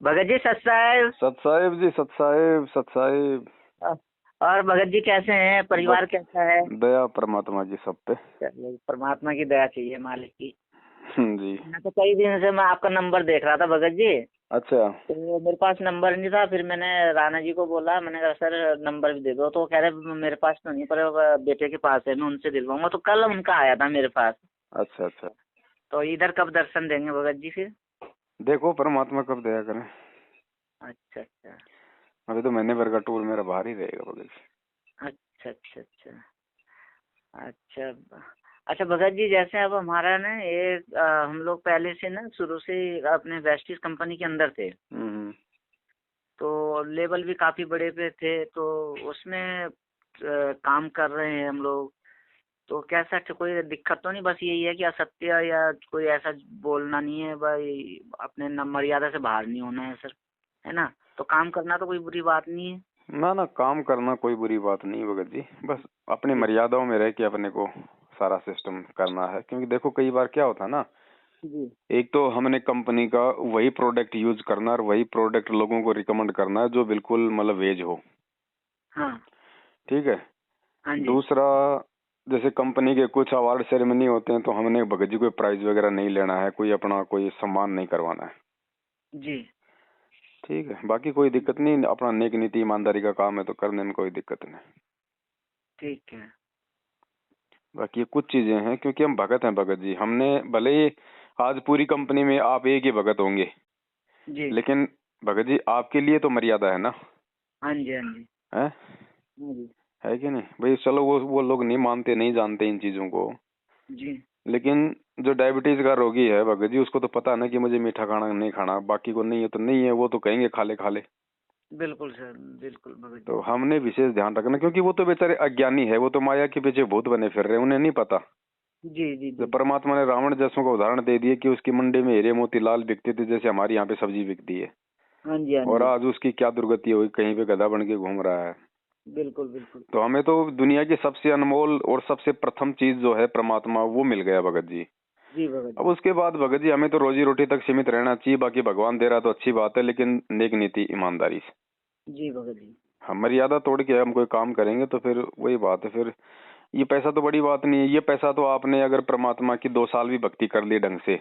भगत जी सत साहब। सत साहिब जी, सत साहिब, सत साहिब। और भगत जी कैसे हैं, बस परिवार कैसा है? दया परमात्मा जी सब पे। चलिए, परमात्मा की दया चाहिए, मालिक की। जी। मैं तो कई दिन से मैं आपका नंबर देख रहा था भगत जी। अच्छा। तो मेरे पास नंबर नहीं था, फिर मैंने राणा जी को बोला, मैंने कहा सर नंबर भी दे दो, तो वो कह रहे मेरे पास तो नहीं, पर बेटे के पास है, मैं उनसे दिलवाऊंगा। तो कल उनका आया था मेरे पास। अच्छा अच्छा। तो इधर कब दर्शन देंगे भगत जी फिर? देखो परमात्मा कब दया करे। अच्छा अच्छा। अभी तो महीने भर का टूर मेरा बाहर ही रहेगा बगल से। अच्छा अच्छा अच्छा। अच्छा अच्छा भगत जी, जैसे अब हमारा ना ये हम लोग पहले से ना शुरू से अपने वेस्टिज कंपनी के अंदर थे। तो लेवल भी काफी बड़े पे थे, तो उसमें काम कर रहे हैं हम लोग। तो कैसा कोई दिक्कत तो नहीं, बस यही है कि असत्य या कोई ऐसा बोलना नहीं है भाई, अपने मर्यादा से बाहर नहीं होना है सर, है ना? तो काम करना तो कोई बुरी बात नहीं है। ना ना, काम करना कोई बुरी बात नहीं भगत जी, बस अपनी जी मर्यादाओं में रह के अपने को सारा सिस्टम करना है। क्योंकि देखो कई बार क्या होता है ना, जी। एक तो हमने कंपनी का वही प्रोडक्ट यूज करना और वही प्रोडक्ट लोगों को रिकमेंड करना है जो बिल्कुल मतलब वेज हो। हाँ ठीक है। हाँ जी। दूसरा, जैसे कंपनी के कुछ अवार्ड सेरेमनी होते हैं तो हमने भगत जी कोई प्राइज वगैरह नहीं लेना है, कोई अपना कोई सम्मान नहीं करवाना है। जी ठीक है, बाकी कोई दिक्कत नहीं, अपना नेक नीति ईमानदारी का काम है तो करने में कोई दिक्कत नहीं। ठीक है। बाकी ये कुछ चीजें हैं, क्योंकि हम भगत हैं भगत जी, हमने भले ही आज पूरी कंपनी में आप एक ही भगत होंगे, जी। लेकिन भगत जी आपके लिए तो मर्यादा है ना। हाँ जी हाँ जी। है हाँ जी। है कि नहीं भाई? चलो वो लोग नहीं मानते, नहीं जानते इन चीजों को, जी लेकिन जो डायबिटीज का रोगी है भगत जी, उसको तो पता है ना कि मुझे मीठा खाना नहीं खाना, बाकी को नहीं है तो नहीं है, वो तो कहेंगे खा ले खा ले। बिल्कुल सर, बिल्कुल भगत जी। तो हमने विशेष ध्यान रखना, क्योंकि वो तो बेचारे अज्ञानी है, वो तो माया के पीछे भूत बने फिर रहे, उन्हें नहीं पता। जी जी जब जी। परमात्मा ने रावण जैसों का उदाहरण दे दिया कि उसकी मंडी में हीरे मोती लाल बिकते थे, जैसे हमारी यहाँ पे सब्जी बिकती है, हाँ जी हाँ और जी। आज उसकी क्या दुर्गति हुई, कहीं पे गधा बन के घूम रहा है। बिल्कुल बिल्कुल। तो हमें तो दुनिया की सबसे अनमोल और सबसे प्रथम चीज जो है परमात्मा, वो मिल गया भगत जी। जी भगत अब जी। उसके बाद भगत जी हमें तो रोजी रोटी तक सीमित रहना चाहिए, बाकी भगवान दे रहा तो अच्छी बात है, लेकिन नेक नीति ईमानदारी से। जी भगत जी। हम मर्यादा तोड़ के हम कोई काम करेंगे तो फिर वही बात है, फिर ये पैसा तो बड़ी बात नहीं है। ये पैसा तो आपने अगर परमात्मा की 2 साल भी भक्ति कर ली ढंग से,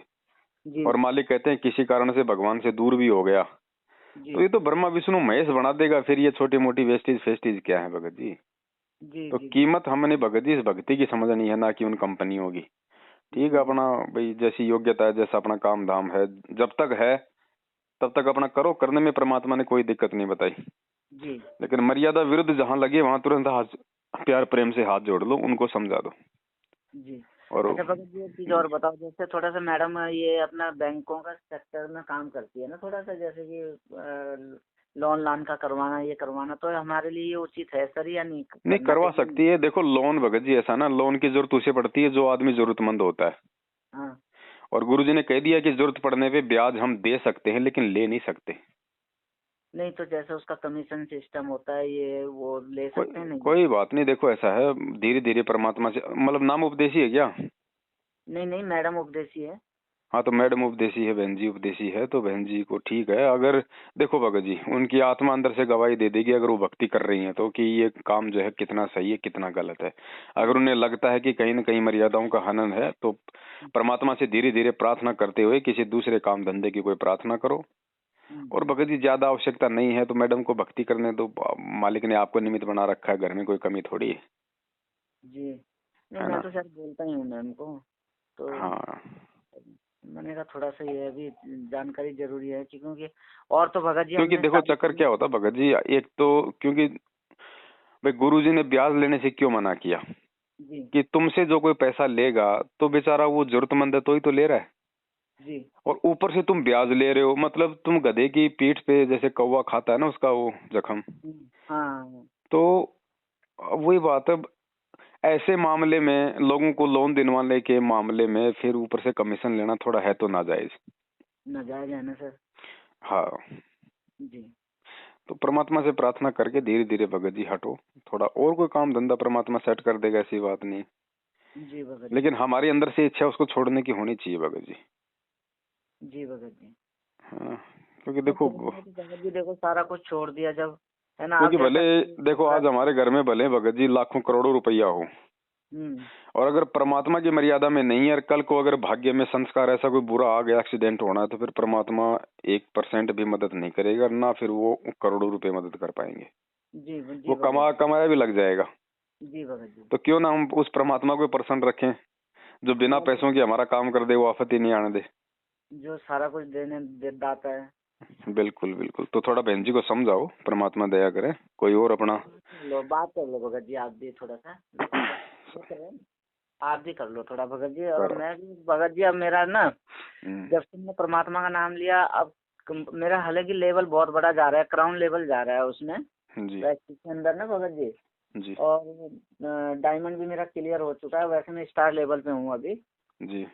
जी और मालिक कहते हैं किसी कारण से भगवान से दूर भी हो गया, जी तो ये तो ब्रह्मा विष्णु महेश बना देगा। फिर ये छोटी मोटी वेस्टेज फेस्टेज क्या है भगत जी? जी तो जी। जी कीमत हमने भगत जी इस भक्ति की समझनी है, ना कि उन कंपनियों की। ठीक जी है, जी। अपना भाई जैसी योग्यता है, जैसा अपना काम धाम है, जब तक है तब तक अपना करो, करने में परमात्मा ने कोई दिक्कत नहीं बताई। जी लेकिन मर्यादा विरुद्ध जहां लगे वहां तुरंत हाथ, प्यार प्रेम से हाथ जोड़ लो, उनको समझा दो। जी। और अच्छा भगत जी, एक चीज जी, और बताओ, जैसे थोड़ा सा मैडम ये अपना बैंकों का सेक्टर में काम करती है ना, थोड़ा सा जैसे कि लोन लान का करवाना, ये करवाना, तो हमारे लिए ये उचित है सर या नहीं, नहीं करना करवा चाहिए? सकती है। देखो लोन भगत जी ऐसा ना, लोन की जरूरत उसे पड़ती है जो आदमी जरूरतमंद होता है। हाँ। और गुरुजी ने कह दिया कि जरूरत पड़ने पे ब्याज हम दे सकते हैं, लेकिन ले नहीं सकते। नहीं तो जैसे उसका कमीशन सिस्टम होता है, ये वो ले कोई सकते हैं नहीं? कोई बात नहीं, देखो ऐसा है, धीरे धीरे परमात्मा से, मतलब नाम उपदेशी है क्या? नहीं नहीं, मैडम उपदेशी है। हाँ तो मैडम उपदेशी है, बहन जी उपदेशी है, तो बहन जी को ठीक है। अगर देखो भगत जी, उनकी आत्मा अंदर से गवाही दे देगी अगर वो भक्ति कर रही हैं तो, कि ये काम जो है कितना सही है कितना गलत है। अगर उन्हें लगता है कि कहीं न कहीं मर्यादाओं का हनन है, तो परमात्मा से धीरे धीरे प्रार्थना करते हुए किसी दूसरे काम धंधे की कोई प्रार्थना करो। और हम्म। भगत जी ज्यादा आवश्यकता नहीं है तो मैडम को भक्ति करने दो, मालिक ने आपको निमित्त बना रखा है, घर में कोई कमी थोड़ी है। जी। नहीं, है मैं ना? तो सर बोलता ही हूँ मैम को। तो हाँ, मैंने कहा थोड़ा सा ये भी जानकारी जरूरी है क्योंकि और तो भगत जी क्योंकि हमने देखो सारी चक्कर क्या चीजें। होता भगत जी, एक तो क्योंकि भाई गुरुजी ने ब्याज लेने से क्यों मना किया? जी कि तुमसे जो कोई पैसा लेगा तो बेचारा वो जरूरतमंद है तो ही तो ले रहा है, जी। और ऊपर से तुम ब्याज ले रहे हो, मतलब तुम गधे की पीठ पे जैसे कौवा खाता है ना उसका वो जख्म। हाँ। तो वही बात है, ऐसे मामले में लोगों को लोन दिलवाने के मामले में फिर ऊपर से कमीशन लेना थोड़ा है तो नाजायज। नाजायज है ना सर? हाँ, जी तो परमात्मा से प्रार्थना करके धीरे धीरे भगत जी हटो, थोड़ा और कोई काम धंधा परमात्मा सेट कर देगा, ऐसी बात नहीं। जी भगत जी। लेकिन हमारे अंदर से इच्छा उसको छोड़ने की होनी चाहिए भगत जी। जी भगत जी। हाँ, क्योंकि तो देखो, फिर मैंने तो भगत जी देखो सारा कुछ छोड़ दिया जब, है ना। क्योंकि अब भले जैसा देखो आज हमारे घर में भले भगत जी लाखों करोड़ों रुपया हो, हम्म और अगर परमात्मा की मर्यादा में नहीं है, और कल को अगर भाग्य में संस्कार ऐसा कोई बुरा आ गया, एक्सीडेंट होना है, तो फिर परमात्मा 1% भी मदद नहीं करेगा, ना फिर वो करोड़ों रुपए मदद कर पाएंगे। जी वो जी भगत कमाया भी लग जाएगा। जी भगत जी। तो क्यों ना हम उस परमात्मा को प्रसन्न रखें जो बिना मैं पैसों के हमारा काम कर दे, वो आफत ही नहीं आने दे। जो सारा कुछ दाता है। बिल्कुल बिल्कुल। तो थोड़ा बहन जी को समझाओ, परमात्मा दया करे। कोई और अपना लो बात कर लो भगत जी, आप भी थोड़ा सा वो करें, आप भी कर लो थोड़ा भगत जी, और करो। मैं भी भगत जी। अब मेरा ना हम्म, जब से मैंने परमात्मा का नाम लिया, अब मेरा हालांकि लेवल बहुत बड़ा जा रहा है, क्राउन लेवल जा रहा है उसमें जी प्रैक्टिस के अंदर ना भगत जी। जी और डायमंड भी मेरा क्लियर हो चुका है, वैसे मैं स्टार लेवल पे हूँ अभी। जी।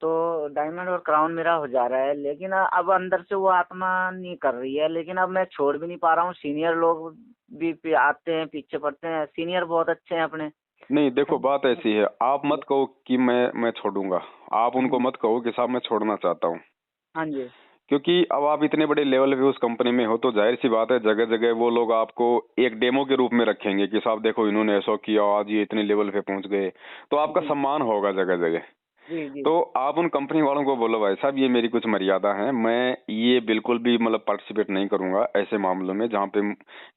तो डायमंड और क्राउन मेरा हो जा रहा है, लेकिन अब अंदर से वो आत्मा नहीं कर रही है। लेकिन अब मैं छोड़ भी नहीं पा रहा हूँ। सीनियर लोग भी आते हैं, पीछे पड़ते हैं, सीनियर बहुत अच्छे हैं अपने। नहीं देखो, बात ऐसी है, आप मत कहो कि मैं छोड़ूंगा। आप उनको हम्म, मत कहो कि साहब मैं छोड़ना चाहता हूँ, हाँ जी। क्योंकि अब आप इतने बड़े लेवल पे उस कंपनी में हो, तो जाहिर सी बात है जगह जगह वो लोग आपको एक डेमो के रूप में रखेंगे कि साहब देखो इन्होंने ऐसा किया, आज ये इतने लेवल पे पहुंच गए, तो आपका जी सम्मान होगा जगह जगह। जी जी तो आप उन कंपनी वालों को बोलो भाई साहब ये मेरी कुछ मर्यादा है, मैं ये बिल्कुल भी मतलब पार्टिसिपेट नहीं करूंगा ऐसे मामलों में जहाँ पे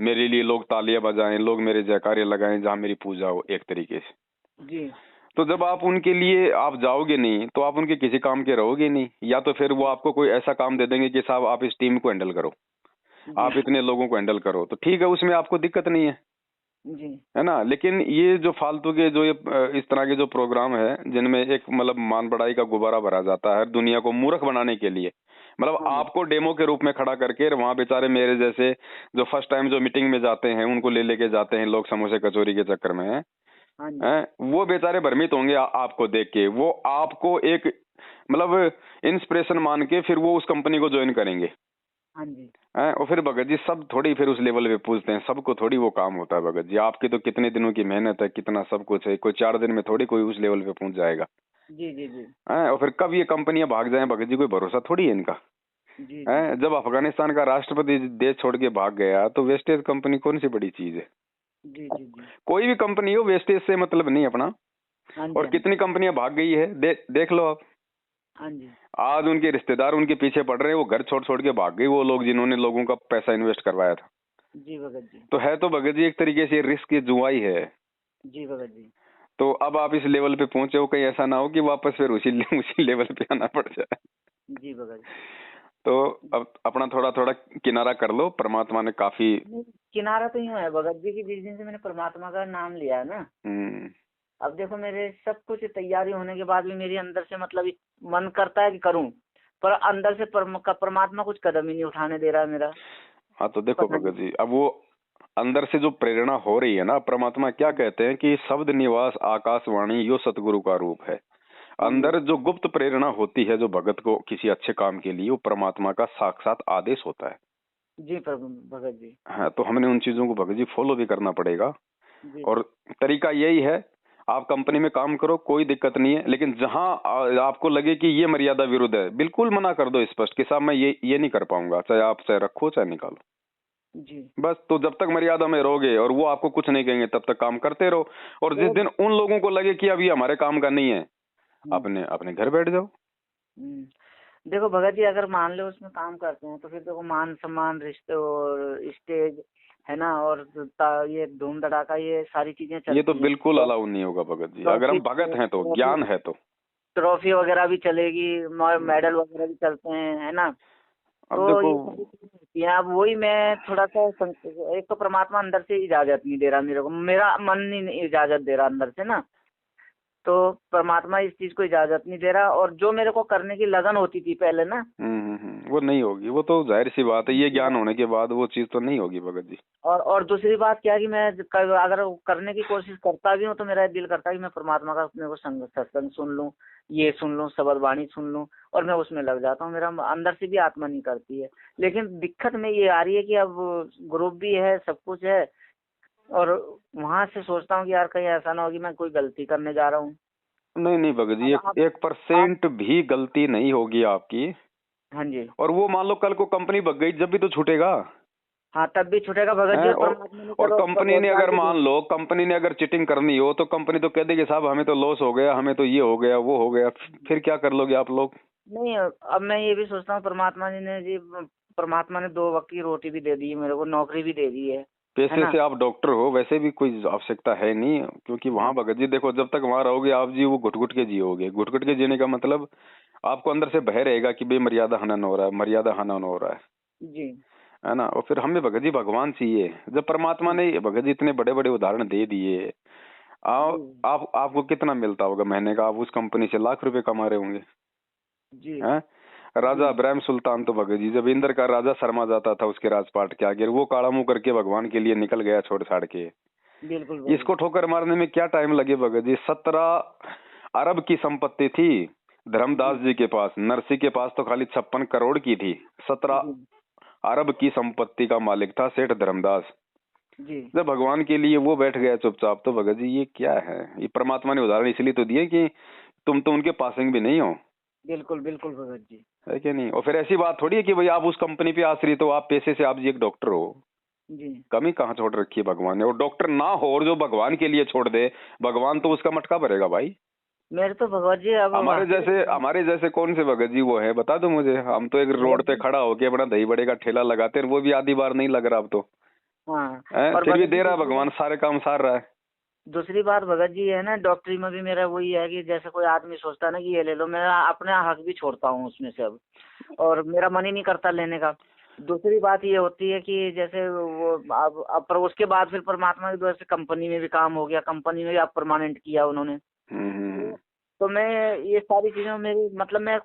मेरे लिए लोग तालियां बजाएं, लोग मेरे जयकारे लगाएं, जहाँ मेरी पूजा हो एक तरीके से। जी तो जब आप उनके लिए आप जाओगे नहीं, तो आप उनके किसी काम के रहोगे नहीं, या तो फिर वो आपको कोई ऐसा काम दे देंगे कि साहब आप इस टीम को हैंडल करो, जी आप इतने लोगों को हैंडल करो, तो ठीक है, उसमें आपको दिक्कत नहीं है, जी है ना। लेकिन ये जो फालतू के जो ये इस तरह के जो प्रोग्राम है जिनमें एक मतलब मान बढ़ाई का गुब्बारा भरा जाता है दुनिया को मूर्ख बनाने के लिए, मतलब हाँ जी आपको डेमो के रूप में खड़ा करके, वहां बेचारे मेरे जैसे जो फर्स्ट टाइम जो मीटिंग में जाते हैं उनको ले लेके जाते हैं लोग समोसे कचौरी के चक्कर में, हाँ जी हैं, वो बेचारे भ्रमित होंगे आपको देख के, वो आपको एक मतलब इंस्पिरेशन मान के फिर वो उस कंपनी को ज्वाइन करेंगे, हाँ जी हैं। और फिर भगत जी सब थोड़ी फिर उस लेवल पे पूछते हैं, सबको थोड़ी वो काम होता है भगत जी, आपकी तो कितने दिनों की मेहनत है, कितना सब कुछ है, कोई 4 दिन में थोड़ी कोई उस लेवल पे पहुंच जाएगा, जी जी जी हैं। और फिर कब ये कंपनियां भाग जाएं भगत जी, कोई भरोसा थोड़ी है इनका, जी जी हैं। जब अफगानिस्तान का राष्ट्रपति देश छोड़ के भाग गया, तो वेस्टेज कंपनी कौन सी बड़ी चीज है। जी जी जी। कोई भी कंपनी हो, वेस्टेज से मतलब नहीं अपना। हाँ जी और हाँ जी कितनी कंपनियां भाग गई है, देख लो आप। हाँ जी आज उनके रिश्तेदार उनके पीछे पड़ रहे हैं, वो घर छोड़ छोड़ के भाग गए वो लोग जिन्होंने लोगों का पैसा इन्वेस्ट करवाया था। जी भगत जी। तो है तो भगत जी एक तरीके से रिस्क की जुआ ही है। जी भगत जी। तो अब आप इस लेवल पे पहुंचे हो, कहीं ऐसा ना हो कि वापस फिर उसी लेवल पे आना पड़ जाए। जी भगत तो अब अपना थोड़ा थोड़ा किनारा कर लो, परमात्मा ने काफी। जी। किनारा तो यूं है भगत जी की, जिस दिन से मैंने परमात्मा का नाम लिया है ना, हम्म, अब देखो मेरे सब कुछ तैयारी होने के बाद भी मेरे अंदर से मतलब मन करता है कि करूं, पर अंदर से परमात्मा कुछ कदम ही नहीं उठाने दे रहा है मेरा। हाँ तो देखो पता भगत नहीं। जी, अब वो अंदर से जो प्रेरणा हो रही है ना, परमात्मा क्या कहते हैं कि शब्द निवास आकाशवाणी यो सतगुरु का रूप है। हाँ जी अंदर जो गुप्त प्रेरणा होती है जो भगत को किसी अच्छे काम के लिए, वो परमात्मा का साक्षात आदेश होता है। जी भगत जी। हाँ, तो हमने उन चीजों को भगत जी फॉलो भी करना पड़ेगा। जी और तरीका यही है, आप कंपनी में काम करो कोई दिक्कत नहीं है, लेकिन जहां आपको लगे कि ये मर्यादा विरुद्ध है, बिल्कुल मना कर दो स्पष्ट कि साहब मैं ये नहीं कर पाऊंगा, चाहे आप चाहे रखो चाहे निकालो। जी। बस, तो जब तक मर्यादा में रहोगे और वो आपको कुछ नहीं कहेंगे तब तक काम करते रहो। और जिस और दिन उन लोगों को लगे कि अब ये हमारे काम का नहीं है, हम्म, अपने अपने घर बैठ जाओ। हम्म। देखो भगत जी, अगर मान लो उसमें काम करते हैं तो फिर देखो मान सम्मान, रिश्ते और स्टेज, है ना, और ये धूम धड़ाका, ये सारी चीजें ये तो चलती हैं। बिल्कुल तो अलाउ नहीं होगा भगत जी, अगर ट्रॉफी हम भगत हैं तो, ट्रॉफी ज्ञान है तो। ट्रॉफी वगैरह भी चलेगी, हम्म, मेडल वगैरह भी चलते हैं, है ना। अब तो देखो, ये सारी चीजें होती हैं। अब वही मैं थोड़ा सा एक तो परमात्मा अंदर से इजाजत नहीं दे रहा मेरे को, मेरा मन नहीं इजाजत दे रहा अंदर से ना। तो परमात्मा इस चीज को इजाजत नहीं दे रहा, और जो मेरे को करने की लगन होती थी पहले ना, वो नहीं होगी, वो तो जाहिर सी बात है, ये ज्ञान होने के बाद वो चीज तो नहीं होगी भगत जी। और दूसरी बात क्या है कि मैं अगर करने की कोशिश करता भी हूँ तो मेरा दिल करता है कि मैं परमात्मा का अपने को सत्संग सुन लूँ, ये सुन लूँ, शब्द वाणी सुन लूँ, और मैं उसमें लग जाता हूँ। मेरा अंदर से भी आत्मा नहीं करती है। लेकिन दिक्कत में ये आ रही है कि अब ग्रुप भी है, सब कुछ है, और वहां से सोचता हूँ कि यार कहीं ऐसा ना हो कि मैं कोई गलती करने जा रहा हूँ। नहीं नहीं भगत जी, अब एक आप एक आप परसेंट भी गलती नहीं होगी आपकी। हाँ जी। और वो मान लो कल को कंपनी भग गई, जब भी तो छूटेगा। हाँ, तब भी छूटेगा भगत जी। हैं? और परमात्मा ने और करो कंपनी ने रोजगार अगर भी मान दिया। लो कंपनी ने अगर चीटिंग करनी हो तो कंपनी तो कह देगी साहब हमें तो लॉस हो गया, हमें तो ये हो गया वो हो गया, फिर क्या कर लोगे आप लोग? नहीं, अब मैं ये भी सोचता हूँ परमात्मा जी ने जी, परमात्मा ने 2 वक्त की रोटी भी दे दी है मेरे को, नौकरी भी दे दी है पैसे ना। से आप डॉक्टर हो, वैसे भी कोई आवश्यकता है नहीं, क्योंकि वहां हाँ भगत जी देखो जब तक वहां रहोगे आप जी वो घुट घुट के जियोगे। घुट घुट के जीने का मतलब आपको अंदर से भय रहेगा कि बेमर्यादा हनन हो रहा है, मर्यादा हनन हो रहा जी। है ना। और फिर हमें भगत जी भगवान चाहिए। जब परमात्मा ने भगत जी इतने बड़े बड़े उदाहरण दे दिए, जी। आप आपको कितना मिलता होगा महीने का? आप उस कंपनी से लाख रुपए कमा रहे होंगे। जी। हैं? राजा जी। इब्राहिम सुल्तान तो भगत जी जब इंद्र का राजा शर्मा जाता था उसके राजपाट के आगे, वो काला मुंह करके भगवान के लिए निकल गया छोड़ छाड़ के। बिल्कुल भगत इसको ठोकर मारने में क्या टाइम लगे भगत जी? 17 अरब की संपत्ति थी धर्मदास जी। जी के पास, नरसिंह के पास तो खाली 56 करोड़ की थी। 17 जी। अरब की संपत्ति का मालिक था सेठ धर्मदास। जी। जब भगवान के लिए वो बैठ गया चुपचाप, तो भगत जी ये क्या है? ये परमात्मा ने उदाहरण इसलिए तो दिए कि तुम तो उनके पासिंग भी नहीं हो, बिल्कुल बिल्कुल भगत जी। है कि नहीं? और फिर ऐसी बात थोड़ी है कि भाई आप उस कंपनी पे आश्रित हो, आप पैसे से आप जी एक डॉक्टर हो। जी। कमी कहाँ छोड़ रखी है भगवान ने? और डॉक्टर ना हो और जो भगवान के लिए छोड़ दे, भगवान तो उसका मटका भरेगा भाई। मेरे तो भगवत जी अब हमारे जैसे कौन से भगत जी वो है बता दो मुझे। हम तो एक रोड भगत पे जी। खड़ा होके अपना दही बड़े का ठेला लगाते हैं, वो भी आधी बार नहीं लग रहा अब तो। हाँ। और फिर भी भगत जी दे रहा है दूसरी भगवान, बात, सारे काम सार रहा है। दूसरी बात भगत जी है ना, डॉक्टरी में भी मेरा वही है कि जैसे कोई आदमी सोचता है ना कि ये ले लो, मैं अपना हक भी छोड़ता हूँ उसमें से अब, और मेरा मन ही नहीं करता लेने का। दूसरी बात ये होती है कि जैसे वो अब पर उसके बाद फिर परमात्मा की वजह से कंपनी में भी काम हो गया, कंपनी में भी अब परमानेंट किया उन्होंने। हम्म। तो मैं ये सारी चीजें मेरी मतलब मैं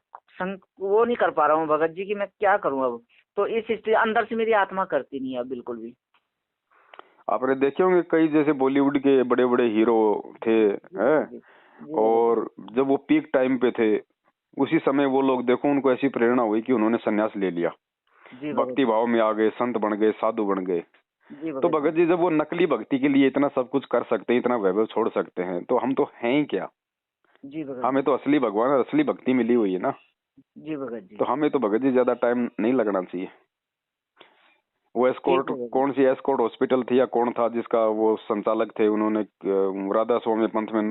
वो नहीं कर पा रहा हूँ भगत जी की मैं क्या करूँ अब। तो इस स्थिति अंदर से मेरी आत्मा करती नहीं है अब बिल्कुल भी। आपने देखे होंगे कई जैसे बॉलीवुड के बड़े बड़े हीरो थे, जी हैं? भगत जी। जी भगत जी। और जब वो पीक टाइम पे थे, उसी समय वो लोग देखो उनको ऐसी प्रेरणा हुई कि उन्होंने संन्यास ले लिया, जी भगत भक्ति जी। भाव में आ गए, संत बन गए, साधु बन गए। जी तो भगत जी। भगत जी जब वो नकली भक्ति के लिए इतना सब कुछ कर सकते हैं, इतना वैभव छोड़ सकते हैं, तो हम तो हैं ही क्या? जी भगत हमें जी। तो असली भगवान और असली भक्ति मिली हुई है ना। जी भगत जी। तो हमें तो भगत जी ज्यादा टाइम नहीं लगना चाहिए। वो ठीक एस्कॉर्ट, भगत जी। कौन सी एस्कॉर्ट हॉस्पिटल थी या कौन था जिसका वो संचालक थे, उन्होंने राधा स्वामी पंथ में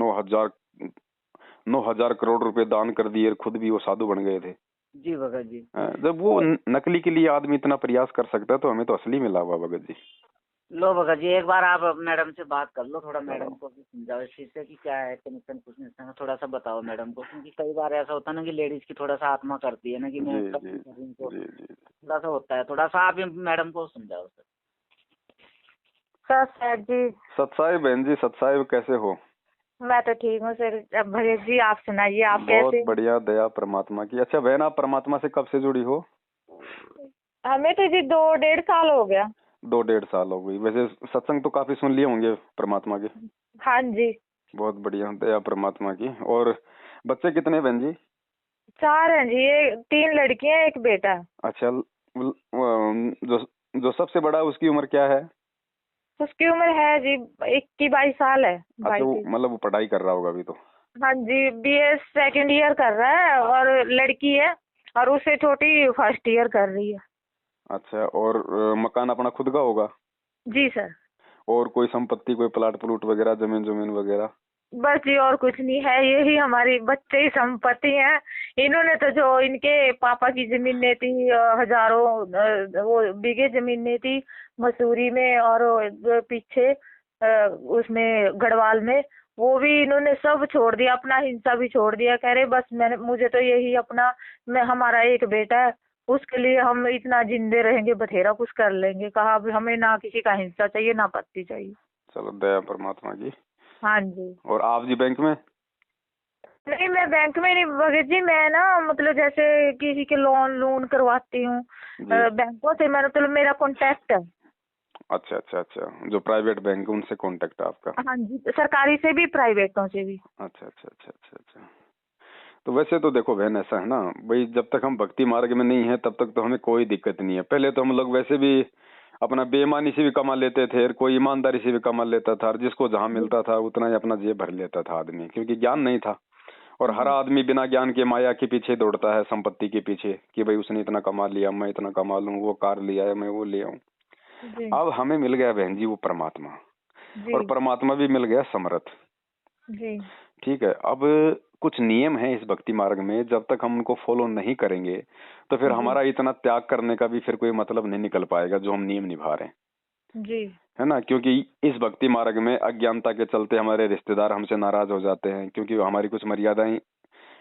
9,000 करोड़ रुपए दान कर दिए, खुद भी वो साधु बन गए थे। जी भगत जी। जब वो नकली के लिए आदमी इतना प्रयास कर सकता है, तो हमें तो असली मिला हुआ भगत जी। लो भगत जी, एक बार आप मैडम से बात कर लो, थोड़ा मैडम को भी समझाओ इस चीज से कि क्या है कनेक्शन कुछ नहीं, थोड़ा सा बताओ मैडम को, क्योंकि कई बार ऐसा होता है ना कि लेडीज की थोड़ा सा आत्मा करती है ना कि जी मैं कर जी नहीं कर रही हूँ, तो जी जी। थोड़ा सा होता है, थोड़ा सा आप मैडम को समझाओ सर। सर सर जी। सत्साई बहन जी, सत्साई कैसे हो? मैं तो ठीक हूँ सर। अब भैया जी आप सुनाइए, आप बहुत कैसे? बढ़िया, दया परमात्मा की। अच्छा बहन, आप परमात्मा से कब से जुड़ी हो? हमें तो जी 2-1.5 साल हो गया। 2-1.5 साल हो गई। वैसे सत्संग तो काफी सुन लिए होंगे परमात्मा के। हाँ जी। बहुत बढ़िया, दया परमात्मा की। और बच्चे कितने बहन जी? 4 हैं जी, 3 लड़कियां 1 बेटा। अच्छा, जो जो सबसे बड़ा है उसकी उम्र क्या है? उसकी उम्र है जी 21-22 साल है। अच्छा, वो 22। मतलब वो पढ़ाई कर रहा होगा अभी तो। हाँ जी, BA सेकंड ईयर कर रहा है, और लड़की है, और उससे छोटी फर्स्ट ईयर कर रही है। अच्छा, और मकान अपना खुद का होगा? जी सर। और कोई संपत्ति, कोई प्लाट प्लूट वगैरह, जमीन जमीन वगैरह? बस जी और कुछ नहीं है, यही हमारी बच्चे की संपत्ति है। इन्होंने तो जो इनके पापा की जमीनें थी, हजारों वो बीघे जमीनें थी मसूरी में, और पीछे उसमें गढ़वाल में, वो भी इन्होंने सब छोड़ दिया, अपना हिस्सा भी छोड़ दिया। कह रहे बस मैंने मुझे तो यही अपना, मैं हमारा एक बेटा है, उसके लिए हम इतना जिंदे रहेंगे, बथेरा कुछ कर लेंगे। कहा अब हमें ना किसी का हिस्सा चाहिए ना पत्ती चाहिए। चलो, दया परमात्मा की। हाँ जी। और आप जी बैंक में? नहीं, मैं बैंक में नहीं भगत जी, मैं ना मतलब जैसे किसी के लोन करवाती हूँ जी। बैंकों से, मैं मतलब मेरा कॉन्टेक्ट है। अच्छा अच्छा अच्छा, जो प्राइवेट बैंक है उनसे कांटेक्ट है आपका? हाँ जी, सरकारी से भी प्राइवेटों से भी। अच्छा अच्छा अच्छा अच्छा अच्छा। तो वैसे तो देखो बहन, ऐसा है ना भाई, जब तक हम भक्ति मार्ग में नहीं है तब तक तो हमें कोई दिक्कत नहीं है। पहले तो हम लोग वैसे भी अपना बेईमानी से भी कमा लेते थे, और कोई ईमानदारी से भी कमा लेता था, और जिसको जहाँ मिलता था उतना ही अपना जेब भर लेता था आदमी, क्योंकि ज्ञान नहीं था। और हर आदमी बिना ज्ञान के माया के पीछे दौड़ता है, संपत्ति के पीछे, कि भाई उसने इतना कमा लिया, मैं इतना कमा लूं, वो कार लिया है मैं वो ले आऊं। अब हमें मिल गया बहन जी वो परमात्मा, और परमात्मा भी मिल गया समर्थ जी। ठीक है। अब कुछ नियम है इस भक्ति मार्ग में, जब तक हम उनको फॉलो नहीं करेंगे तो फिर हमारा इतना त्याग करने का भी फिर कोई मतलब नहीं निकल पाएगा जो हम नियम निभा रहे हैं जी, है ना। क्योंकि इस भक्ति मार्ग में अज्ञानता के चलते हमारे रिश्तेदार हमसे नाराज हो जाते हैं, क्योंकि हमारी कुछ मर्यादाएं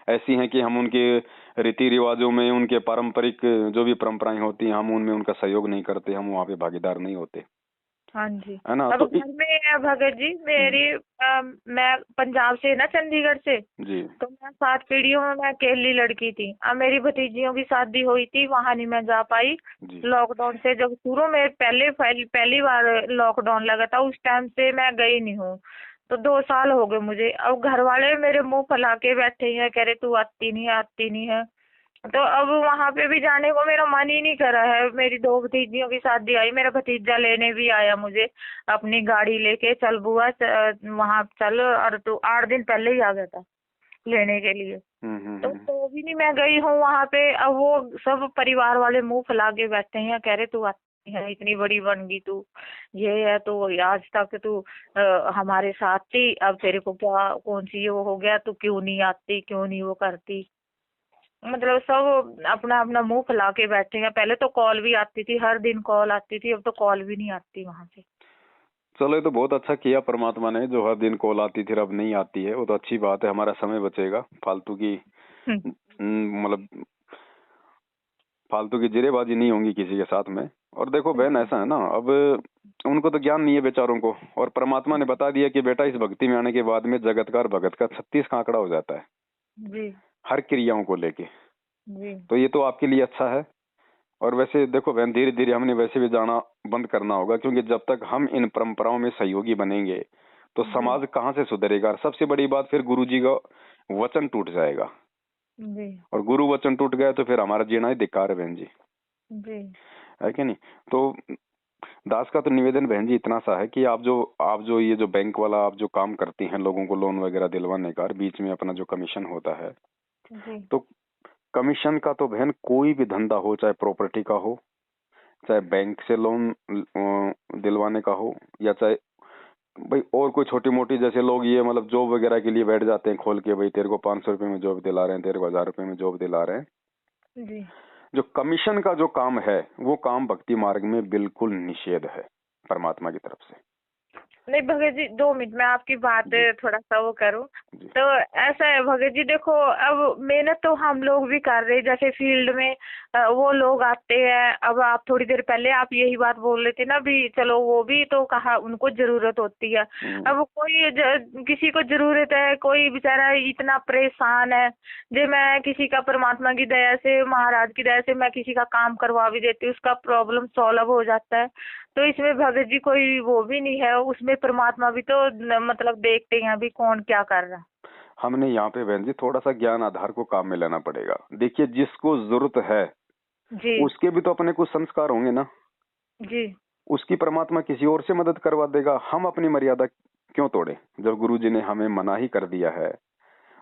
ऐसी हैं कि हम उनके रीति रिवाजों में, उनके पारंपरिक जो भी परंपराएं होती हैं, हम उनमें उनका सहयोग नहीं करते, हम वहाँ पे भागीदार नहीं होते। हाँ जी, है ना। अब तो घर में भगत जी मेरी मैं पंजाब से ना, चंडीगढ़ से जी, तो मैं 7 पीढ़ियों में मैं अकेली लड़की थी। अब मेरी भतीजियों की शादी हुई थी, वहाँ नहीं मैं जा पाई लॉकडाउन से। जब शुरू में पहली बार लॉकडाउन लगा था, उस टाइम से मैं गई नहीं हूँ। तो 2 साल हो गए मुझे। अब घर वाले मेरे मुंह फैला के बैठे हैं, कह रहे तू आती नहीं है। तो अब वहाँ पे भी जाने को मेरा मन ही नहीं कर रहा है। मेरी 2 भतीजियों की शादी आई, मेरा भतीजा लेने भी आया मुझे अपनी गाड़ी लेके, चल बुआ वहाँ चल, और तो 8 दिन पहले ही आ गया था लेने के लिए। तो भी नहीं मैं गई हूँ वहाँ पे। अब वो सब परिवार वाले मुंह फैला के बैठे हैं, कह रहे तू आती है, इतनी बड़ी बन गई तू, ये है तो आज तक तू हमारे साथ थी, अब तेरे को क्या कौन सी वो हो गया, तू क्यों नहीं आती, क्यों नहीं वो करती। मतलब सब अपना अपना मुंह फैला के बैठे हैं। पहले तो कॉल भी आती थी, हर दिन कॉल आती थी, अब तो कॉल भी नहीं आती वहाँ से। चलो ये तो बहुत अच्छा किया परमात्मा ने, जो हर दिन कॉल आती थी अब नहीं आती है, वो तो अच्छी बात है, हमारा समय बचेगा, फालतू की मतलब फालतू की जिरेबाजी नहीं होंगी किसी के साथ में। और देखो बहन ऐसा है ना, अब उनको तो ज्ञान नहीं है बेचारों को, और परमात्मा ने बता दिया कि बेटा इस भक्ति में आने के बाद में जगत का और भगत का 36 का आंकड़ा हो जाता है जी, हर क्रियाओं को लेके जी। तो ये तो आपके लिए अच्छा है। और वैसे देखो बहन, धीरे धीरे हमने वैसे भी जाना बंद करना होगा, क्योंकि जब तक हम इन परंपराओं में सहयोगी बनेंगे तो समाज कहाँ से सुधरेगा। और सबसे बड़ी बात, फिर गुरुजी का वचन टूट जाएगा जी। और गुरु वचन टूट गया तो फिर हमारा जीना ही धिक्कार है बहन जी है कि नहीं। तो दास का तो निवेदन बहन जी इतना सा है कि आप जो ये जो बैंक वाला आप जो काम करती हैं, लोगों को लोन वगैरह दिलवाने का, बीच में अपना जो कमीशन होता है जी। तो कमीशन का तो बहन कोई भी धंधा हो, चाहे प्रॉपर्टी का हो, चाहे बैंक से लोन दिलवाने का हो, या चाहे भाई और कोई छोटी मोटी, जैसे लोग ये मतलब जॉब वगैरह के लिए बैठ जाते हैं खोल के, भाई तेरे को 500 रुपए में जॉब दिला रहे हैं, तेरे को 1000 रुपए में जॉब दिला रहे हैं जी। जो कमीशन का जो काम है, वो काम भक्ति मार्ग में बिल्कुल निषेध है परमात्मा की तरफ से। नहीं भगत जी, 2 मिनट में आपकी बात थोड़ा सा वो करूं। तो ऐसा है भगत जी, देखो अब मेहनत तो हम लोग भी कर रहे हैं, जैसे फील्ड में वो लोग आते हैं। अब आप थोड़ी देर पहले आप यही बात बोल रहे थे ना भी, चलो वो भी तो कहा उनको जरूरत होती है। अब कोई किसी को जरूरत है, कोई बेचारा इतना परेशान है जो मैं किसी का परमात्मा की दया से, महाराज की दया से मैं किसी का काम करवा भी देती हूँ, उसका प्रॉब्लम सॉल्व हो जाता है। तो इसमें भगत जी कोई वो भी नहीं है, उसमें परमात्मा भी तो मतलब देखते हैं अभी कौन क्या कर रहा है। हमने यहाँ पे बहन जी थोड़ा सा ज्ञान आधार को काम में लेना पड़ेगा। देखिए जिसको जरूरत है जी, उसके भी तो अपने कुछ संस्कार होंगे ना जी। उसकी परमात्मा किसी और से मदद करवा देगा। हम अपनी मर्यादा क्यों तोड़े? जब गुरु जी ने हमें मना ही कर दिया है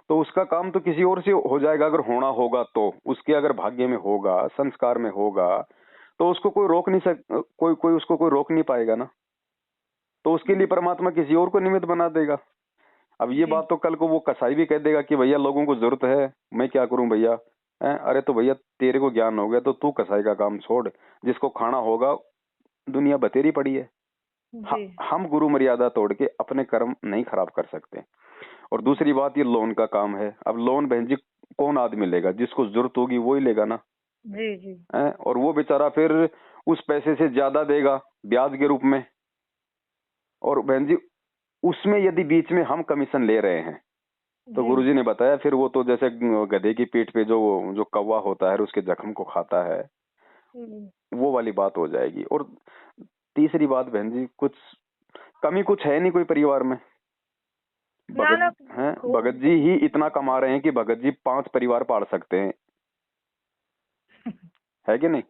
तो उसका काम तो किसी और से हो जाएगा। अगर होना होगा तो उसके अगर भाग्य में होगा, संस्कार में होगा, तो उसको कोई रोक नहीं कोई उसको कोई रोक नहीं पाएगा ना। तो उसके लिए परमात्मा किसी और को निमित्त बना देगा। अब ये बात तो कल को वो कसाई भी कह देगा कि भैया लोगों को जरूरत है, मैं क्या करूं भैया। अरे तो भैया तेरे को ज्ञान हो गया तो तू कसाई का काम छोड़, जिसको खाना होगा दुनिया बतेरी पड़ी है। हम गुरु मर्यादा तोड़ के अपने कर्म नहीं खराब कर सकते। और दूसरी बात, ये लोन का काम है। अब लोन बहन जी कौन आदमी लेगा? जिसको जरूरत होगी वो ही लेगा ना जी जी। और वो बेचारा फिर उस पैसे से ज्यादा देगा ब्याज के रूप में। और बहन जी उसमें यदि बीच में हम कमीशन ले रहे हैं तो गुरुजी ने बताया फिर वो तो जैसे गधे की पीठ पे जो कौवा होता है उसके जख्म को खाता है, वो वाली बात हो जाएगी। और तीसरी बात बहन जी, कुछ कमी कुछ है नहीं कोई परिवार में। भगत जी ही इतना कमा रहे हैं कि भगत जी 5 परिवार पाल सकते हैं है कि नहीं?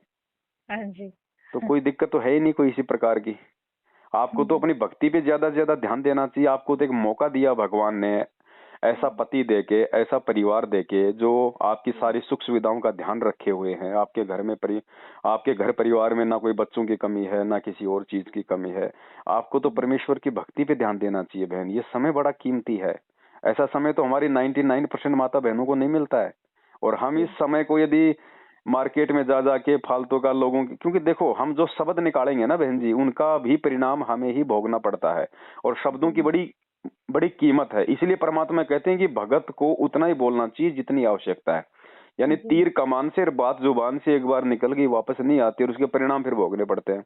हाँ जी। तो कोई दिक्कत तो है ही नहीं कोई इसी प्रकार की। आपको तो अपनी भक्ति पे ज्यादा से ज्यादा ध्यान देना चाहिए। आपको तो एक मौका दिया भगवान ने, ऐसा पति देके, ऐसा परिवार देके जो आपकी सारी सुख सुविधाओं का ध्यान रखे हुए हैं, आपके घर में आपके घर परिवार में ना कोई बच्चों की कमी है, ना किसी और चीज की कमी है। आपको तो परमेश्वर की भक्ति पे ध्यान देना चाहिए बहन। ये समय बड़ा कीमती है। ऐसा समय तो हमारी 99% माता बहनों को नहीं मिलता है। और हम इस समय को यदि मार्केट में जा जाके फालतू का लोगों की, क्योंकि देखो हम जो शब्द निकालेंगे ना बहन जी, उनका भी परिणाम हमें ही भोगना पड़ता है। और शब्दों की बड़ी बड़ी कीमत है। इसलिए परमात्मा कहते हैं कि भगत को उतना ही बोलना चाहिए जितनी आवश्यकता है। यानी तीर कमान से और बात जुबान से एक बार निकल गई वापस नहीं आती, और उसके परिणाम फिर भोगने पड़ते हैं।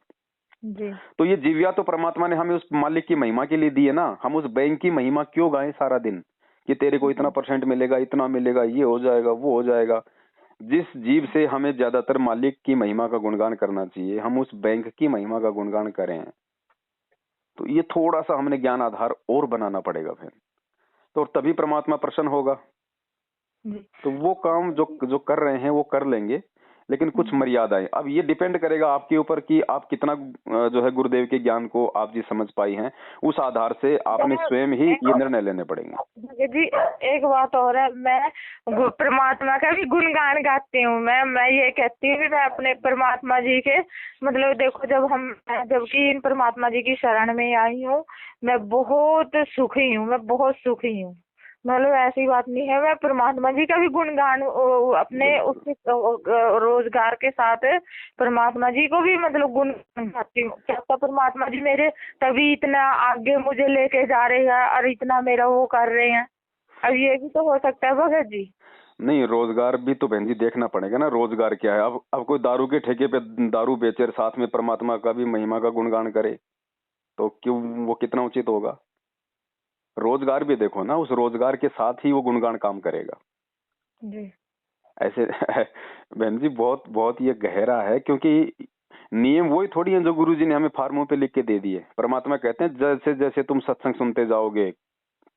जी। तो ये जीविया तो परमात्मा ने हमें उस मालिक की महिमा के लिए दी है ना। हम उस बैंक की महिमा क्यों गाएं सारा दिन कि तेरे को इतना % मिलेगा, इतना मिलेगा, ये हो जाएगा, वो हो जाएगा। जिस जीव से हमें ज्यादातर मालिक की महिमा का गुणगान करना चाहिए, हम उस बैंक की महिमा का गुणगान करें। तो ये थोड़ा सा हमने ज्ञान आधार और बनाना पड़ेगा फिर, तो तभी परमात्मा प्रसन्न होगा। तो वो काम जो कर रहे हैं वो कर लेंगे, लेकिन कुछ मर्यादाएं। अब ये डिपेंड करेगा आपके ऊपर कि आप कितना जो है गुरुदेव के ज्ञान को आप जी समझ पाई हैं। उस आधार से आपने स्वयं ही ये निर्णय लेने पड़ेंगे। जी एक बात और है, मैं परमात्मा का भी गुणगान गाती हूँ। मैं ये कहती हूँ कि मैं अपने परमात्मा जी के मतलब देखो, जबकि इन परमात्मा जी की शरण में आई हूँ, मैं बहुत सुखी हूँ, मैं बहुत सुखी हूँ। मतलब ऐसी बात नहीं है, मैं परमात्मा जी का भी गुणगान अपने उस रोजगार के साथ परमात्मा जी को भी मतलब गुणगान गाती हूँ। क्या परमात्मा जी मेरे तभी इतना आगे मुझे लेके जा रहे हैं और इतना मेरा वो कर रहे हैं। अब ये भी तो हो सकता है भगत जी। नहीं, रोजगार भी तो बहन जी देखना पड़ेगा ना। रोजगार क्या है? अब कोई दारू के ठेके पे दारू बेचे और साथ में परमात्मा का भी महिमा का गुणगान करे तो क्यों, वो कितना उचित होगा? रोजगार भी देखो ना, उस रोजगार के साथ ही वो गुणगान काम करेगा जी। ऐसे बहन जी बहुत बहुत ये गहरा है, क्योंकि नियम वही थोड़ी है जो गुरुजी ने हमें फार्मों पे लिख के दे दिए। परमात्मा कहते हैं जैसे जैसे तुम सत्संग सुनते जाओगे,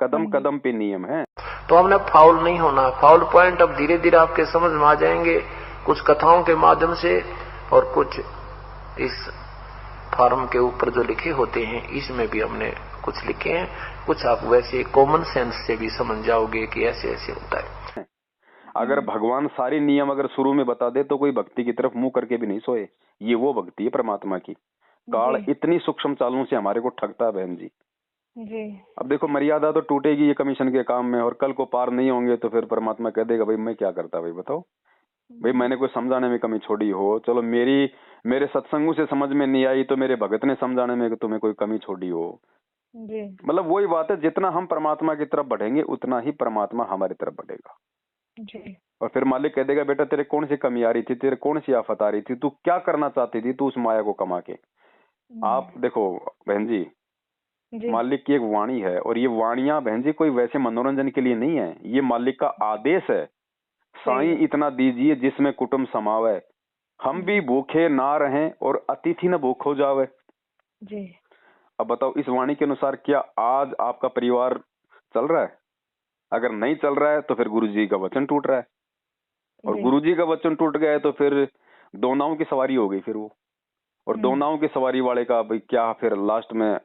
कदम कदम पे नियम है। तो हमने फाउल नहीं होना। फाउल पॉइंट अब धीरे धीरे आपके समझ में आ जाएंगे, कुछ कथाओं के माध्यम से और कुछ इस फार्म के ऊपर जो लिखे होते हैं इसमें भी हमने कुछ लिखे हैं। कुछ आप वैसे कॉमन सेंस से भी समझ जाओगे कि ऐसे ऐसे होता है। अगर भगवान सारे नियम अगर शुरू में बता दे तो कोई भक्ति की तरफ मुंह करके भी नहीं सोए। ये वो भक्ति है परमात्मा की। काल इतनी सूक्ष्म चालों से हमारे को ठगता है बहन जी। अब देखो मर्यादा तो टूटेगी ये कमीशन के काम में, और कल को पार नहीं होंगे तो फिर परमात्मा कह देगा भाई मैं क्या करता, भाई बताओ, भाई मैंने कोई समझाने में कमी छोड़ी हो, चलो मेरे सत्संगों से समझ में नहीं आई तो मेरे भगत ने समझाने में तुम्हें कोई कमी छोड़ी हो। मतलब वही बात है, जितना हम परमात्मा की तरफ बढ़ेंगे उतना ही परमात्मा हमारी तरफ बढ़ेगा। और फिर मालिक कह देगा बेटा तेरे कौन सी कमी आ रही थी, तेरे कौन सी आफत आ रही थी, तू क्या करना चाहती थी, तू उस माया को कमा के। आप देखो बहन जी, मालिक की एक वाणी है, और ये वाणियां बहन जी कोई वैसे मनोरंजन के लिए नहीं है, ये मालिक का आदेश है। साईं इतना दीजिए जिसमें कुटुंब समावे, हम भी भूखे ना रहें और अतिथि न भूख हो जावे। अब बताओ इस वाणी के अनुसार क्या आज आपका परिवार चल रहा है? अगर नहीं चल रहा है तो फिर गुरुजी का वचन टूट रहा है, और गुरुजी का वचन टूट गया है तो फिर दो नावों की सवारी हो गई फिर वो। और दो नावों की सवारी वाले का भाई क्या फिर लास्ट में,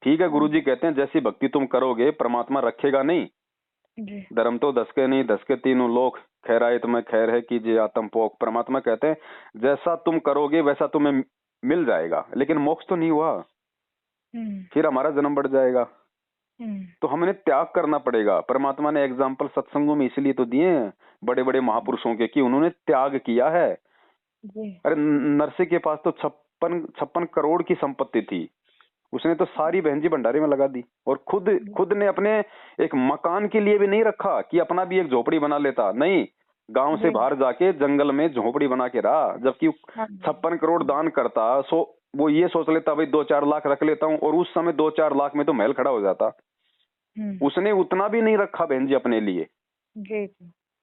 ठीक है गुरुजी कहते हैं जैसी भक्ति तुम करोगे परमात्मा रखेगा नहीं। धर्म तो 10 के नहीं 10 के तीनों लोक, खैर आए तुम्हें खैर है कीजिए आत्म पोक। परमात्मा कहते हैं जैसा तुम करोगे वैसा तुम्हें मिल जाएगा, लेकिन मोक्ष तो नहीं हुआ, फिर हमारा जन्म बढ़ जाएगा। तो हमें त्याग करना पड़ेगा। परमात्मा ने एग्जाम्पल सत्संगों में इसलिए तो दिए हैं बड़े बड़े महापुरुषों के कि उन्होंने त्याग किया है। अरे नरसिंह के पास तो 56 करोड़ की संपत्ति थी, उसने तो सारी बहन जी भंडारे में लगा दी, और खुद ने अपने एक मकान के लिए भी नहीं रखा कि अपना भी एक झोपड़ी बना लेता, नहीं, गांव से बाहर जाके जंगल में झोपड़ी बना के रहा। जबकि 56 करोड़ दान करता वो ये सोच लेता भाई 2-4 लाख रख लेता हूँ, और उस समय 2-4 लाख में तो महल खड़ा हो जाता। उसने उतना भी नहीं रखा बहन जी अपने लिए।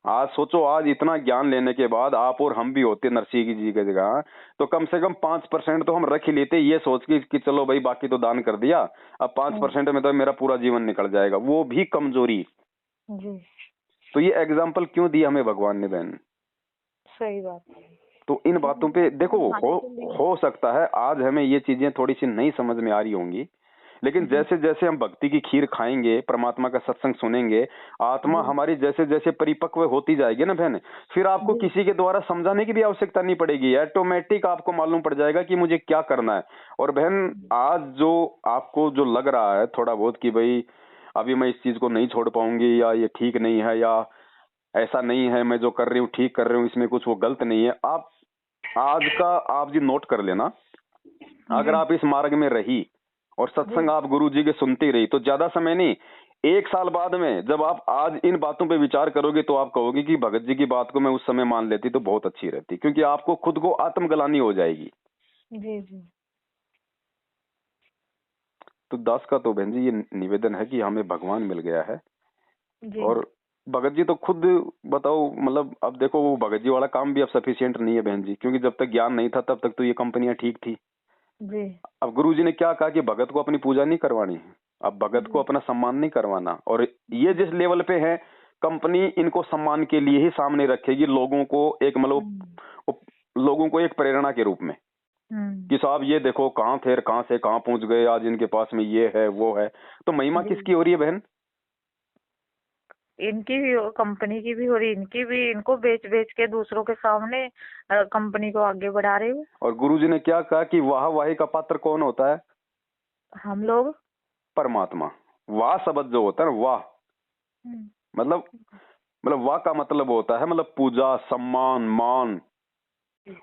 आज सोचो, आज इतना ज्ञान लेने के बाद आप और हम भी होते नरसिंह जी की जगह तो कम से कम 5% तो हम रख ही लेते, ये सोच के कि चलो भाई बाकी तो दान कर दिया, अब 5% में तो मेरा पूरा जीवन निकल जाएगा, वो भी कमजोरी। तो ये एग्जाम्पल क्यों दिया हमें भगवान ने बहन? सही बात। तो इन बातों पे देखो हो सकता है आज हमें ये चीजें थोड़ी सी नहीं समझ में आ रही होंगी, लेकिन जैसे जैसे हम भक्ति की खीर खाएंगे, परमात्मा का सत्संग सुनेंगे, आत्मा हमारी जैसे जैसे परिपक्व होती जाएगी ना बहन, फिर आपको किसी के द्वारा समझाने की भी आवश्यकता नहीं पड़ेगी, ऑटोमेटिक आपको मालूम पड़ जाएगा कि मुझे क्या करना है। और बहन आज जो आपको जो लग रहा है थोड़ा बहुत कि भाई अभी मैं इस चीज को नहीं छोड़ पाऊंगी, या ये ठीक नहीं है, या ऐसा नहीं है, मैं जो कर रही हूँ ठीक कर रही हूँ, इसमें कुछ वो गलत नहीं है, आप आज का आप जी नोट कर लेना। अगर आप इस मार्ग में रही और सत्संग आप गुरु जी के सुनती रही तो ज्यादा समय नहीं, 1 साल बाद में जब आप आज इन बातों पे विचार करोगे तो आप कहोगे कि भगत जी की बात को मैं उस समय मान लेती तो बहुत अच्छी रहती, क्योंकि आपको खुद को आत्मग्लानि हो जाएगी। जी जी। तो दास का तो बहन जी ये निवेदन है कि हमें भगवान मिल गया है जी। और भगत जी तो खुद बताओ, मतलब अब देखो वो भगत जी वाला काम भी अब सफिशिएंट नहीं है बहन जी, क्योंकि जब तक ज्ञान नहीं था तब तक तो ये कंपनियां ठीक थी। जी। अब गुरु जी ने क्या कहा कि भगत को अपनी पूजा नहीं करवानी है, अब भगत को अपना सम्मान नहीं करवाना, और ये जिस लेवल पे है कंपनी इनको सम्मान के लिए ही सामने रखेगी, लोगों को एक मतलब लोगों को एक प्रेरणा के रूप में कि साहब ये देखो कहाँ थे, कहाँ से कहाँ पहुंच गए, आज इनके पास में ये है वो है। तो महिमा किसकी हो रही है बहन? इनकी भी कंपनी की भी हो रही, इनकी भी, इनको बेच बेच के दूसरों के सामने कंपनी को आगे बढ़ा रहे हैं। और गुरुजी ने क्या कहा कि वाहवाही का पात्र कौन होता है? हम लोग। परमात्मा। वाह शब्द जो होता है ना, वाह मतलब वाह का मतलब होता है मतलब पूजा, सम्मान, मान,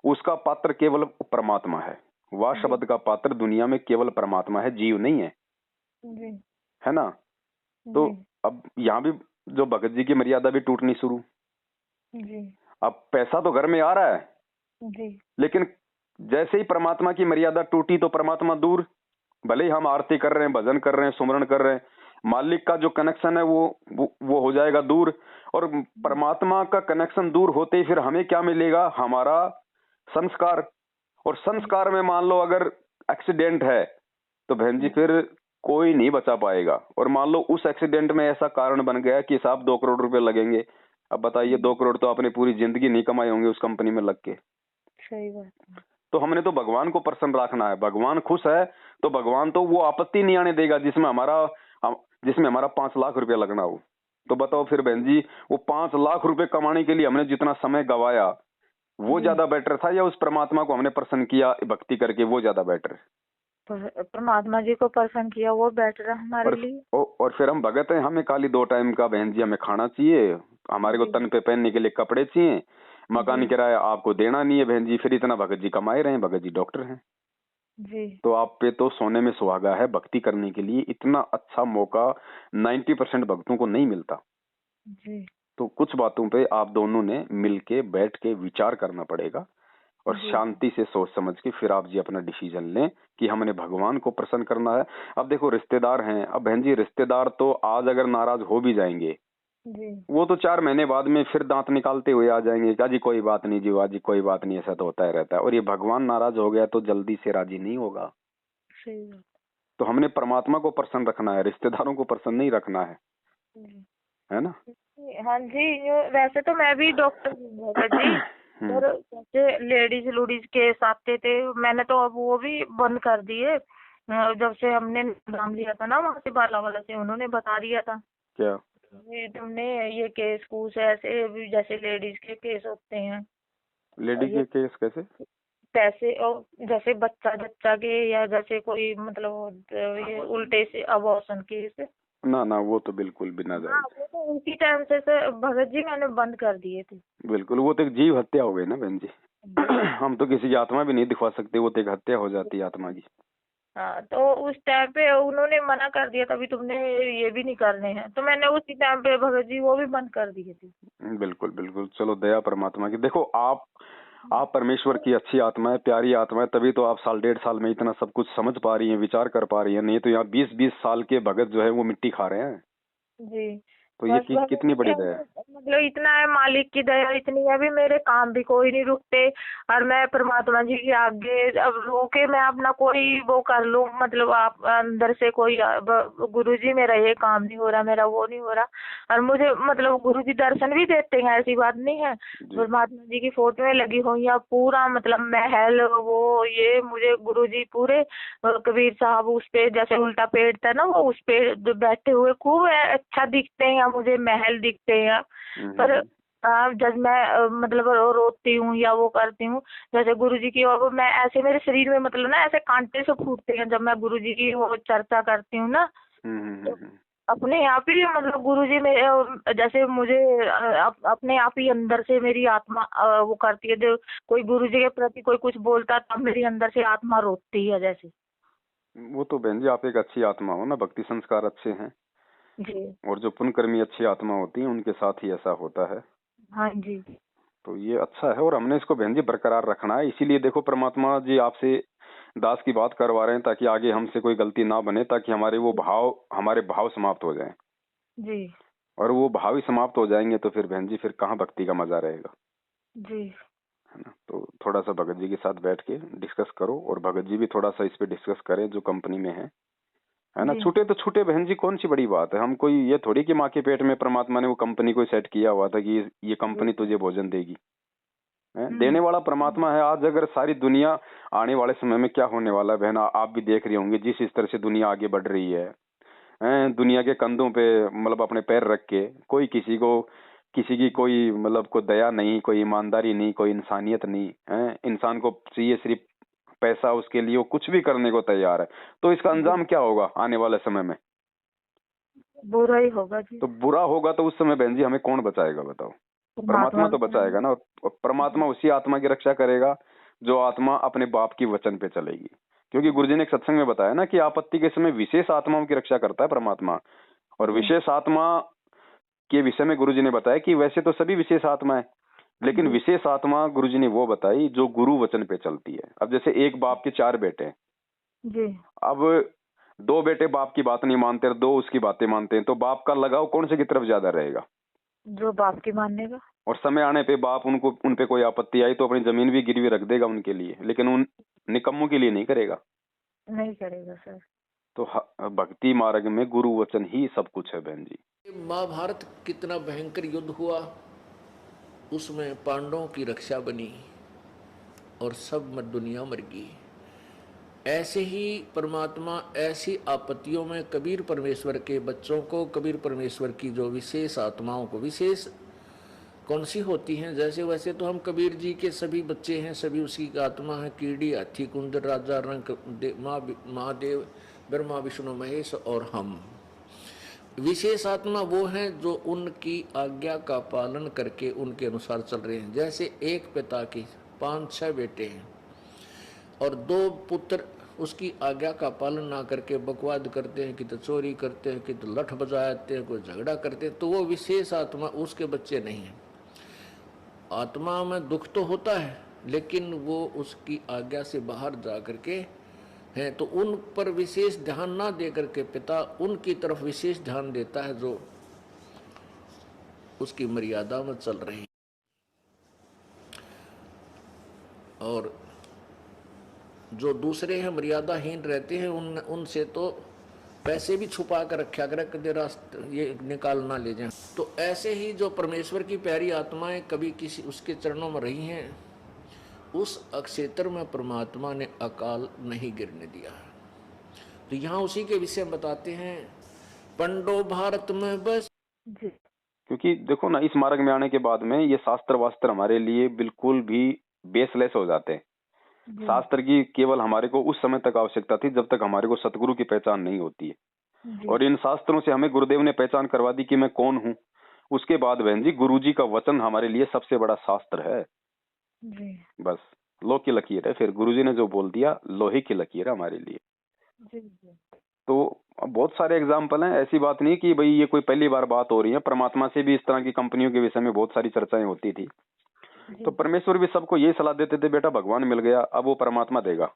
उसका पात्र केवल परमात्मा है। वाह शब्द का पात्र दुनिया में केवल परमात्मा है, जीव नहीं है, है ना? तो अब यहाँ भी जो भगत जी की मर्यादा भी टूटनी शुरू। अब पैसा तो घर में आ रहा है, लेकिन जैसे ही परमात्मा की मर्यादा टूटी तो परमात्मा दूर। भले ही हम आरती कर रहे हैं, भजन कर रहे हैं, सुमरण कर रहे हैं, मालिक का जो कनेक्शन है वो हो जाएगा दूर। और परमात्मा का कनेक्शन दूर होते ही फिर हमें क्या मिलेगा? हमारा संस्कार। और संस्कार में मान लो अगर एक्सीडेंट है तो बहन जी फिर कोई नहीं बचा पाएगा। और मान लो उस एक्सीडेंट में ऐसा कारण बन गया कि साहब 2 करोड़ रुपए लगेंगे, अब बताइए 2 करोड़ तो आपने पूरी जिंदगी नहीं कमाए होंगे उस कंपनी में लग के। सही बात। तो हमने तो भगवान को प्रसन्न रखना है, भगवान खुश है तो भगवान तो वो आपत्ति नहीं आने देगा जिसमें हमारा 5 लाख रुपया लगना हो। तो बताओ फिर बहन जी वो 5 लाख रुपए कमाने के लिए हमने जितना समय गवाया वो ज्यादा बेटर था, या उस परमात्मा को हमने प्रसन्न किया भक्ति करके वो ज्यादा बेटर है? परमात्मा जी को प्रसन्न किया वो बेटर है हमारे लिए। और फिर हम भगत हैं, हमें खाली 2 टाइम का बहन जी हमें खाना चाहिए, हमारे को तन पे पहनने के लिए कपड़े चाहिए, मकान किराया आपको देना नहीं है बहन जी, फिर इतना भगत जी कमाए रहे हैं, भगत जी डॉक्टर हैं जी। तो आप पे तो सोने में सुहागा है। भक्ति करने के लिए इतना अच्छा मौका 90% भक्तों को नहीं मिलता जी। तो कुछ बातों पे आप दोनों ने मिलके बैठ के विचार करना पड़ेगा और शांति से सोच समझ के फिर आप जी अपना डिसीजन लें कि हमने भगवान को प्रसन्न करना है। अब देखो रिश्तेदार हैं, अब बहन जी रिश्तेदार तो आज अगर नाराज हो भी जाएंगे जी, वो तो 4 महीने बाद में फिर दांत निकालते हुए आ जाएंगे कि जी कोई बात नहीं जी, जी कोई बात नहीं, ऐसा तो होता ही रहता है। और ये भगवान नाराज हो गया तो जल्दी से राजी नहीं होगा। सही बात। तो हमने परमात्मा को प्रसन्न रखना है, रिश्तेदारों को प्रसन्न नहीं रखना है ना? हाँ जी। वैसे तो मैं भी डॉक्टर हूँ जी, पर जैसे लेडीज लूडीज केस आते थे मैंने तो अब वो भी बंद कर दिए। जब से हमने नाम लिया था ना वहाँ से बालावाला से, उन्होंने बता दिया था क्या तुमने ये केस कूस ऐसे जैसे लेडीज के केस होते हैं। लेडीज के केस कैसे? पैसे और जैसे बच्चा के, या जैसे कोई मतलब ये उल्टे से अबॉर्शन केस। ना वो तो बिल्कुल भी ना जाए। वो तो उनकी टाइम से भगत जी मैंने बंद कर दिए थे। बिल्कुल, वो तो एक जीव हत्या हो गई ना बहन जी। हम तो किसी की आत्मा भी नहीं दिखवा सकते, वो तो एक हत्या हो जाती है आत्मा की। हाँ, तो उस टाइम पे उन्होंने मना कर दिया तभी तुमने ये भी नहीं करने हैं, तो मैंने उसी टाइम पे भगत जी वो भी बंद कर दिए थे। बिल्कुल चलो दया परमात्मा की। देखो आप परमेश्वर की अच्छी आत्मा है, प्यारी आत्मा है, तभी तो आप 1.5 साल में इतना सब कुछ समझ पा रही हैं, विचार कर पा रही हैं। नहीं तो यहाँ 20-20 साल के भगत जो है वो मिट्टी खा रहे हैं जी। तो ये बस भगवान कितनी बड़ी के दया है। मतलब इतना है, मालिक की दया इतनी है, अभी मेरे काम भी कोई नहीं रुकते और मैं परमात्मा जी के आगे अब रोके मैं अपना कोई वो कर लूं, मतलब आप अंदर से कोई गुरुजी मेरा ये काम नहीं हो रहा, मेरा वो नहीं हो रहा, और मुझे मतलब गुरुजी दर्शन भी देते हैं, ऐसी बात नहीं है। जी परमात्मा जी की फोटोएं लगी हुई हैं, पूरा मतलब महल वो ये मुझे गुरुजी पूरे कबीर साहब उस पे जैसे उल्टा पेड़ था ना, वो उस पे बैठे हुए खूब अच्छा दिखते हैं, मुझे महल दिखते हैं। पर जब मैं मतलब रोती हूँ या वो करती हूँ जैसे गुरुजी की, और मैं ऐसे मेरे शरीर में मतलब ना ऐसे कांटे से फूटते हैं जब मैं गुरुजी की वो चर्चा करती हूँ ना, तो अपने आप ही मतलब गुरुजी मेरे जैसे मुझे अपने आप ही अंदर से मेरी आत्मा वो करती है, जो कोई गुरुजी के प्रति कोई कुछ बोलता तब मेरी अंदर से आत्मा रोती है जैसे। वो तो बहन जी आप एक अच्छी आत्मा हो ना, भक्ति संस्कार अच्छे हैं जी और जो पुण्यकर्मी अच्छी आत्मा होती है उनके साथ ही ऐसा होता है। हाँ जी तो ये अच्छा है और हमने इसको बहन जी बरकरार रखना है। इसीलिए देखो परमात्मा जी आपसे दास की बात करवा रहे हैं ताकि आगे हमसे कोई गलती ना बने, ताकि हमारे भाव समाप्त हो जाएं। जी और वो भाव ही समाप्त हो जाएंगे तो फिर बहन जी फिर कहाँ भक्ति का मजा रहेगा, जी है ना। तो थोड़ा सा भगत जी के साथ बैठ के डिस्कस करो और भगत जी भी थोड़ा सा इस पे डिस्कस करें जो कंपनी में है ना। जी छूटे तो छूटे बहन जी, कौन सी बड़ी बात है। हम कोई ये थोड़ी कि माँ के पेट में परमात्मा ने वो कंपनी को सेट किया हुआ था कि ये कंपनी तुझे भोजन देगी। देने वाला परमात्मा है। आज अगर सारी दुनिया, आने वाले समय में क्या होने वाला है बहन आप भी देख रही होंगी, जिस इस तरह से दुनिया आगे बढ़ रही है, दुनिया के कंधों पे मतलब अपने पैर रख के कोई किसी की कोई मतलब कोई दया नहीं, कोई ईमानदारी नहीं, कोई इंसानियत नहीं है। इंसान को चाहिए सिर्फ पैसा, उसके लिए वो कुछ भी करने को तैयार है। तो इसका अंजाम क्या होगा आने वाले समय में? बुरा ही होगा जी। तो बुरा होगा तो उस समय बहन जी हमें कौन बचाएगा बताओ? परमात्मा तो बचाएगा ना। और परमात्मा उसी आत्मा की रक्षा करेगा जो आत्मा अपने बाप की वचन पे चलेगी। क्योंकि गुरुजी ने एक सत्संग में बताया ना कि आपत्ति के समय विशेष आत्माओं की रक्षा करता है परमात्मा। और विशेष आत्मा के विषय में गुरुजी ने बताया कि वैसे तो सभी विशेष आत्मा है, लेकिन विशेष आत्मा गुरुजी ने वो बताई जो गुरु वचन पे चलती है। अब जैसे एक बाप के 4 बेटे हैं, जी अब 2 बेटे बाप की बात नहीं मानते, 2 उसकी बातें मानते हैं, तो बाप का लगाव कौन से की तरफ ज्यादा रहेगा? जो बाप की मानेगा। और समय आने पे बाप उन पे कोई आपत्ति आई तो अपनी जमीन भी गिरवी रख देगा उनके लिए, लेकिन उन निकम्मों के लिए नहीं करेगा। नहीं करेगा सर। तो भक्ति मार्ग में गुरु वचन ही सब कुछ है बहन जी। महाभारत कितना भयंकर युद्ध हुआ, उसमें पांडवों की रक्षा बनी और सब दुनिया मर गई। ऐसे ही परमात्मा ऐसी आपत्तियों में कबीर परमेश्वर के बच्चों को, कबीर परमेश्वर की जो विशेष आत्माओं को, विशेष कौन सी होती हैं, जैसे वैसे तो हम कबीर जी के सभी बच्चे हैं, सभी उसी आत्मा है। कीड़ी, हाथी, कुंदर, राजा, रंग, महादेव, ब्रह्मा, विष्णु, महेश और हम। विशेष आत्मा वो हैं जो उनकी आज्ञा का पालन करके उनके अनुसार चल रहे हैं। जैसे एक पिता की 5-6 बेटे हैं और 2 पुत्र उसकी आज्ञा का पालन ना करके बकवाद करते हैं, कि तो चोरी करते हैं, कि तो लठ बजाते हैं, कोई झगड़ा करते हैं, तो वो विशेष आत्मा उसके बच्चे नहीं हैं। आत्मा में दुख तो होता है लेकिन वो उसकी आज्ञा से बाहर जा करके हैं, तो उन पर विशेष ध्यान ना दे करके पिता उनकी तरफ विशेष ध्यान देता है जो उसकी मर्यादा में चल रहे हैं। और जो दूसरे हैं मर्यादाहीन रहते हैं उनसे तो पैसे भी छुपा कर रखा कर कदे रास्ते ये निकाल ना ले जाएं। तो ऐसे ही जो परमेश्वर की प्यारी आत्माएं कभी किसी उसके चरणों में रही हैं, उस अक्षेत्र में परमात्मा ने अकाल नहीं गिरने दिया। तो यहाँ उसी के विषय में बताते हैं, पंडो भारत में बस। क्योंकि देखो ना, इस मार्ग में आने के बाद में ये शास्त्र वास्त्र हमारे लिए बिल्कुल भी बेसलेस हो जाते हैं। शास्त्र की केवल हमारे को उस समय तक आवश्यकता थी जब तक हमारे को सतगुरु की पहचान नहीं होती है। और इन शास्त्रों से हमें गुरुदेव ने पहचान करवा दी कि मैं कौन हूँ। उसके बाद बहन जी गुरु जी का वचन हमारे लिए सबसे बड़ा शास्त्र है। बस लो की लकीर है, फिर गुरुजी ने जो बोल दिया लोहे की लकीर है हमारे लिए। तो बहुत सारे एग्जाम्पल हैं, ऐसी बात नहीं कि भाई ये कोई पहली बार बात हो रही है। परमात्मा से भी इस तरह की कंपनियों के विषय में बहुत सारी चर्चाएं होती थी। तो परमेश्वर भी सबको यही सलाह देते थे, बेटा भगवान मिल गया, अब वो परमात्मा देगा,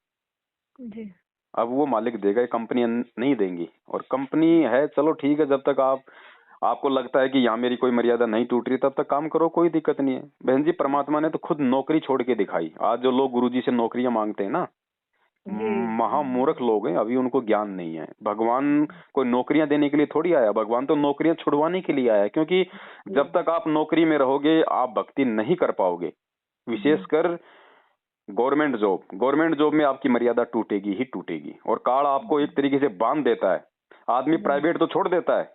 अब वो मालिक देगा, ये कंपनियां नहीं देंगी। और कंपनी है चलो ठीक है, जब तक आपको लगता है कि यहाँ मेरी कोई मर्यादा नहीं टूट रही, तब तक काम करो, कोई दिक्कत नहीं है। बहन जी, परमात्मा ने तो खुद नौकरी छोड़ के दिखाई। आज जो लोग गुरुजी से नौकरियां मांगते हैं ना, महामूर्ख लोग हैं, अभी उनको ज्ञान नहीं है। भगवान कोई नौकरियां देने के लिए थोड़ी आया, भगवान तो नौकरियां छुड़वाने के लिए आया। क्योंकि जब तक आप नौकरी में रहोगे आप भक्ति नहीं कर पाओगे। विशेषकर गवर्नमेंट जॉब में आपकी मर्यादा टूटेगी ही टूटेगी। और काल आपको एक तरीके से बांध देता है। आदमी प्राइवेट तो छोड़ देता है,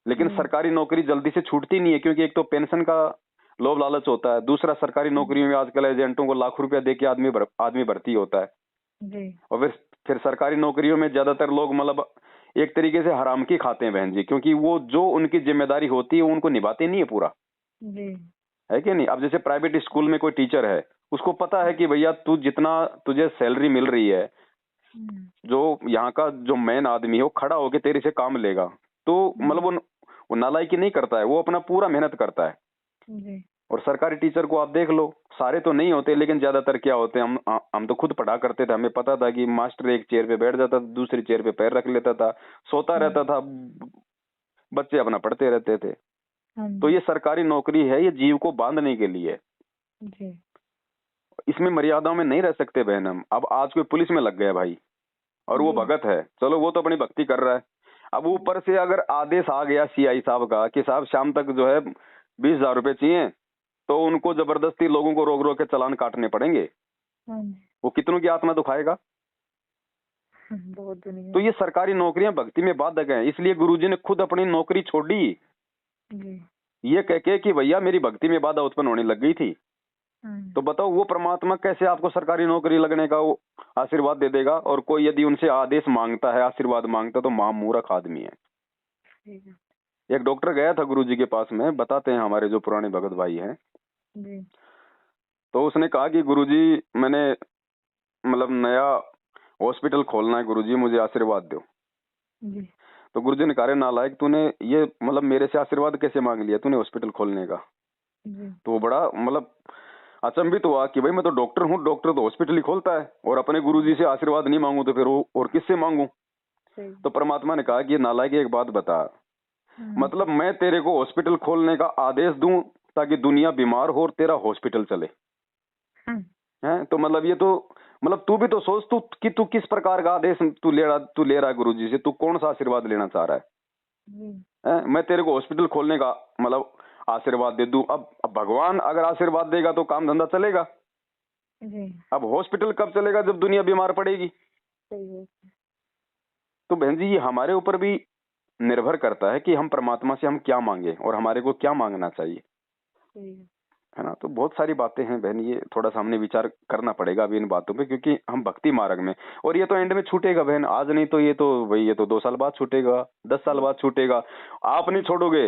लेकिन सरकारी नौकरी जल्दी से छूटती नहीं है। क्योंकि एक तो पेंशन का लोभ लालच होता है, दूसरा सरकारी नौकरियों में आजकल एजेंटों को लाखों रुपया देके आदमी भर्ती होता है। और फिर सरकारी नौकरियों में ज्यादातर लोग मतलब एक तरीके से हराम की खाते हैं बहन जी। क्योंकि वो जो उनकी जिम्मेदारी होती है उनको निभाते नहीं है पूरा, है कि नहीं। अब जैसे प्राइवेट स्कूल में कोई टीचर है, उसको पता है कि भैया तू जितना तुझे सैलरी मिल रही है, जो यहाँ का जो मेन आदमी है वो खड़ा होके तेरे से काम लेगा। तो मतलब वो नालायकी नहीं करता है, वो अपना पूरा मेहनत करता है। और सरकारी टीचर को आप देख लो, सारे तो नहीं होते लेकिन ज्यादातर क्या होते हैं, हम तो खुद पढ़ा करते थे, हमें पता था कि मास्टर एक चेयर पे बैठ जाता था, दूसरी चेयर पे पैर रख लेता था, सोता रहता था, बच्चे अपना पढ़ते रहते थे। तो ये सरकारी नौकरी है, ये जीव को बांधने के लिए। इसमें मर्यादाओं में नहीं रह सकते बहन हम। अब आज कोई पुलिस में लग गया भाई, और वो भगत है, चलो वो तो अपनी भक्ति कर रहा है। अब ऊपर से अगर आदेश आ गया सीआई साहब का कि साहब शाम तक जो है 20,000 रुपए चाहिए, तो उनको जबरदस्ती लोगों को रोक रोक के चालान काटने पड़ेंगे। वो कितनों की आत्मा दुखाएगा। तो ये सरकारी नौकरियां भक्ति में बाधक हैं। इसलिए गुरुजी ने खुद अपनी नौकरी छोड़ी, ये कह के कि भैया मेरी भक्ति में बाधा उत्पन्न होने लग गई थी। तो बताओ वो परमात्मा कैसे आपको सरकारी नौकरी लगने का वो आशीर्वाद दे देगा। और कोई यदि उनसे आदेश मांगता है, आशीर्वाद मांगता है, तो महामूर्ख आदमी है। एक डॉक्टर गया था गुरुजी के पास में, बताते हैं हमारे जो पुराने भगत भाई हैं। तो उसने कहा कि गुरुजी मैंने मतलब नया हॉस्पिटल खोलना है, गुरुजी मुझे आशीर्वाद दो। तो गुरुजी ने कहा नालायक, तूने ये मतलब मेरे से आशीर्वाद कैसे मांग लिया तूने हॉस्पिटल खोलने का। तो वो बड़ा मतलब अचंभित हुआ कि भाई मैं तो डॉक्टर हूँ, डॉक्टर तो हॉस्पिटल ही खोलता है, और अपने गुरुजी से आशीर्वाद नहीं मांगू तो फिर और किससे मांगू। तो परमात्मा ने कहा कि नालायक एक बात बता, मतलब मैं तेरे को हॉस्पिटल खोलने का आदेश दूं ताकि दुनिया बीमार हो और तेरा हॉस्पिटल चले, हैं। तो मतलब ये तो मतलब तू भी तो सोच तू किस प्रकार का आदेश तू ले रहा है गुरुजी से, तू कौन सा आशीर्वाद लेना चाह रहा है। मैं तेरे को हॉस्पिटल खोलने का मतलब आशीर्वाद दे दूं। अब भगवान अगर आशीर्वाद देगा तो काम धंधा चलेगा। अब हॉस्पिटल कब चलेगा, जब दुनिया बीमार पड़ेगी। तो बहन जी ये हमारे ऊपर भी निर्भर करता है कि हम परमात्मा से हम क्या मांगे और हमारे को क्या मांगना चाहिए, है ना। तो बहुत सारी बातें हैं बहन, ये थोड़ा सा हमने विचार करना पड़ेगा अभी इन बातों पे, क्योंकि हम भक्ति मार्ग में, और ये तो एंड में छूटेगा बहन, आज नहीं तो ये तो भाई ये तो 2 साल बाद छूटेगा, 10 साल बाद छूटेगा। आप नहीं छोड़ोगे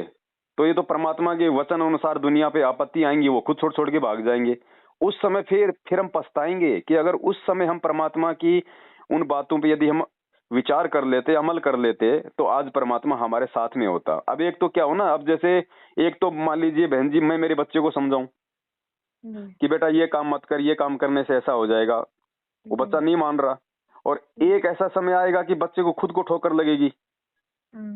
तो ये तो परमात्मा के वचन अनुसार दुनिया पे आपत्ति आएंगी, वो खुद छोड़ के भाग जाएंगे। उस समय फिर हम पछताएंगे कि अगर उस समय हम परमात्मा की उन बातों पे यदि हम विचार कर लेते, अमल कर लेते, तो आज परमात्मा हमारे साथ में होता। अब एक तो क्या हो ना, अब जैसे एक तो मान लीजिए बहन जी मैं मेरे बच्चे को समझाऊं कि बेटा ये काम मत कर, ये काम करने से ऐसा हो जाएगा, वो बच्चा नहीं मान रहा, और एक ऐसा समय आएगा कि बच्चे को खुद को ठोकर लगेगी,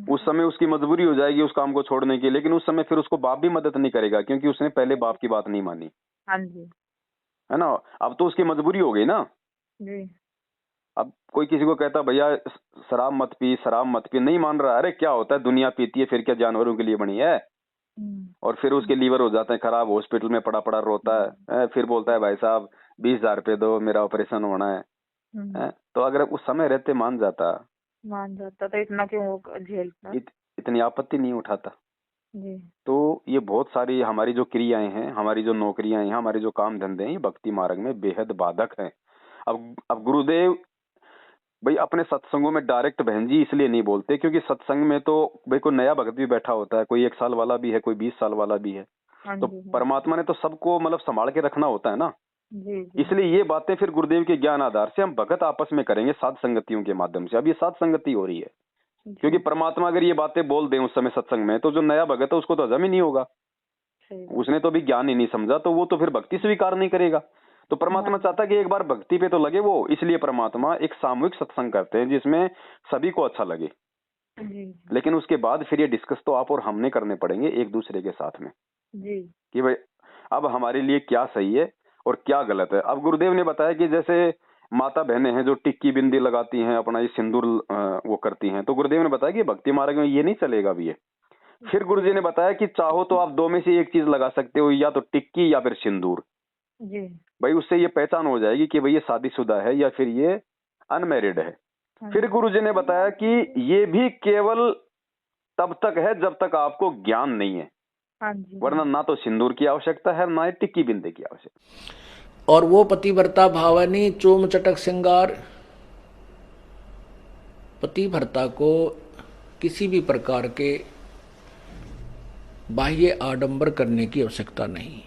उस समय उसकी मजबूरी हो जाएगी उस काम को छोड़ने की। लेकिन उस समय फिर उसको बाप भी मदद नहीं करेगा, क्योंकि उसने पहले बाप की बात नहीं मानी, है ना। अब तो उसकी मजबूरी हो गई ना। अब कोई किसी को कहता भैया शराब मत पी, शराब मत पी, नहीं मान रहा। अरे क्या होता है, दुनिया पीती है, फिर क्या जानवरों के लिए बनी है। और फिर उसके लीवर हो जाते हैं खराब, हॉस्पिटल में पड़ा रोता है, फिर बोलता है भाई साहब 20,000 रुपए दो, मेरा ऑपरेशन होना है। तो अगर उस समय रहते मान जाता तो इतना क्यों झेलता, इतनी आपत्ति नहीं उठाता। तो ये बहुत सारी हमारी जो क्रियाएं हैं, हमारी जो नौकरियां हैं, हमारे जो काम धंधे हैं, ये भक्ति मार्ग में बेहद बाधक हैं। अब गुरुदेव भाई अपने सत्संगों में डायरेक्ट बहन जी इसलिए नहीं बोलते क्योंकि सत्संग में तो भाई कोई नया भक्त भी बैठा होता है, कोई 1 साल वाला भी है, कोई 20 साल वाला भी है। तो परमात्मा ने तो सबको मतलब संभाल के रखना होता है ना। इसलिए ये बातें फिर गुरुदेव के ज्ञान आधार से हम भगत आपस में करेंगे साध संगतियों के माध्यम से। अब ये साध संगति हो रही है, क्योंकि परमात्मा अगर ये बातें बोल दे उस समय सत्संग में, तो जो नया भगत है उसको तो हजम ही नहीं होगा, उसने तो अभी ज्ञान ही नहीं समझा, तो वो तो फिर भक्ति स्वीकार नहीं करेगा। तो परमात्मा चाहता है कि एक बार भक्ति पे तो लगे वो, इसलिए परमात्मा एक सामूहिक सत्संग करते हैं जिसमें सभी को अच्छा लगे। जी लेकिन उसके बाद फिर ये डिस्कस तो आप और हमने करने पड़ेंगे एक दूसरे के साथ में जी कि भाई अब हमारे लिए क्या सही है और क्या गलत है। अब गुरुदेव ने बताया कि जैसे माता बहनें हैं जो टिक्की बिंदी लगाती हैं, अपना ये सिंदूर वो करती हैं, तो गुरुदेव ने बताया कि भक्ति मार्ग में ये नहीं चलेगा भी ये। फिर गुरुजी ने बताया कि चाहो तो आप दो में से एक चीज लगा सकते हो, या तो टिक्की या फिर सिंदूर। जी भाई उससे ये पहचान हो जाएगी कि भाई ये शादीशुदा है या फिर ये अनमैरिड है। फिर गुरुजी ने बताया कि ये भी केवल तब तक है जब तक आपको ज्ञान नहीं है, हाँ जी वरना ना तो सिंदूर की आवश्यकता है ना ही टिक्की बिंदे की आवश्यकता। और वो पतिव्रता भावनी चोम चटक श्रृंगार, पतिव्रता को किसी भी प्रकार के बाह्य आडंबर करने की आवश्यकता नहीं।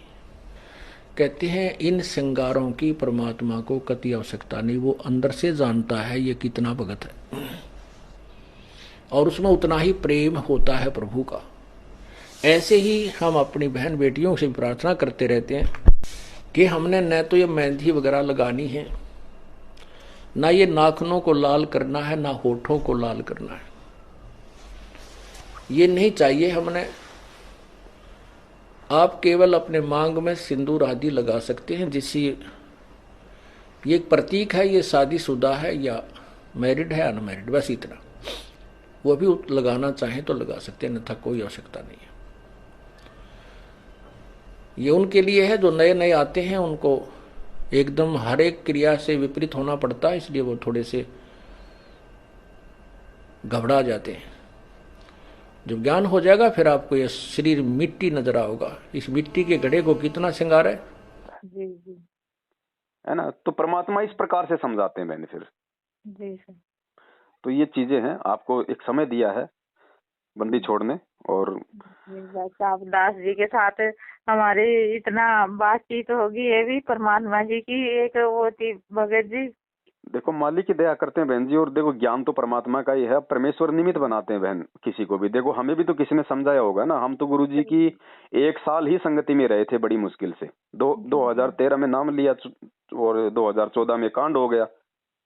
कहते हैं इन श्रृंगारों की परमात्मा को कति आवश्यकता नहीं, वो अंदर से जानता है ये कितना भगत है और उसमें उतना ही प्रेम होता है प्रभु का। ऐसे ही हम अपनी बहन बेटियों से प्रार्थना करते रहते हैं कि हमने न तो ये मेहंदी वगैरह लगानी है, ना ये नाखूनों को लाल करना है, ना होठों को लाल करना है, ये नहीं चाहिए हमने। आप केवल अपने मांग में सिंदूर आदि लगा सकते हैं, जिससे ये एक प्रतीक है ये शादीशुदा है या मैरिड है अनमैरिड, बस इतना। वो भी लगाना चाहें तो लगा सकते हैं, अन्यथा कोई आवश्यकता नहीं है। ये उनके लिए है जो नए नए आते हैं, उनको एकदम हर एक क्रिया से विपरीत होना पड़ता है, इसलिए वो थोड़े से घबरा जाते हैं। जब ज्ञान हो जाएगा फिर आपको ये शरीर मिट्टी नजर आओगा, इस मिट्टी के घड़े को कितना श्रृंगार है। जी जी है ना, तो परमात्मा इस प्रकार से समझाते हैं बहन। फिर जी सर। तो ये चीजें हैं, आपको एक समय दिया है बंदी छोड़ने। और बस आप दास जी के साथ हमारी इतना बातचीत होगी, ये भी परमात्मा जी की एक वो थी भगत जी। देखो मालिक की दया करते हैं बहन जी, और देखो ज्ञान तो परमात्मा का ही है, परमेश्वर निमित्त बनाते हैं बहन किसी को भी। देखो हमें भी तो किसी ने समझाया होगा ना, हम तो गुरुजी की 1 साल ही संगति में रहे थे बड़ी मुश्किल से। 2013 में नाम लिया और 2014 में कांड हो गया,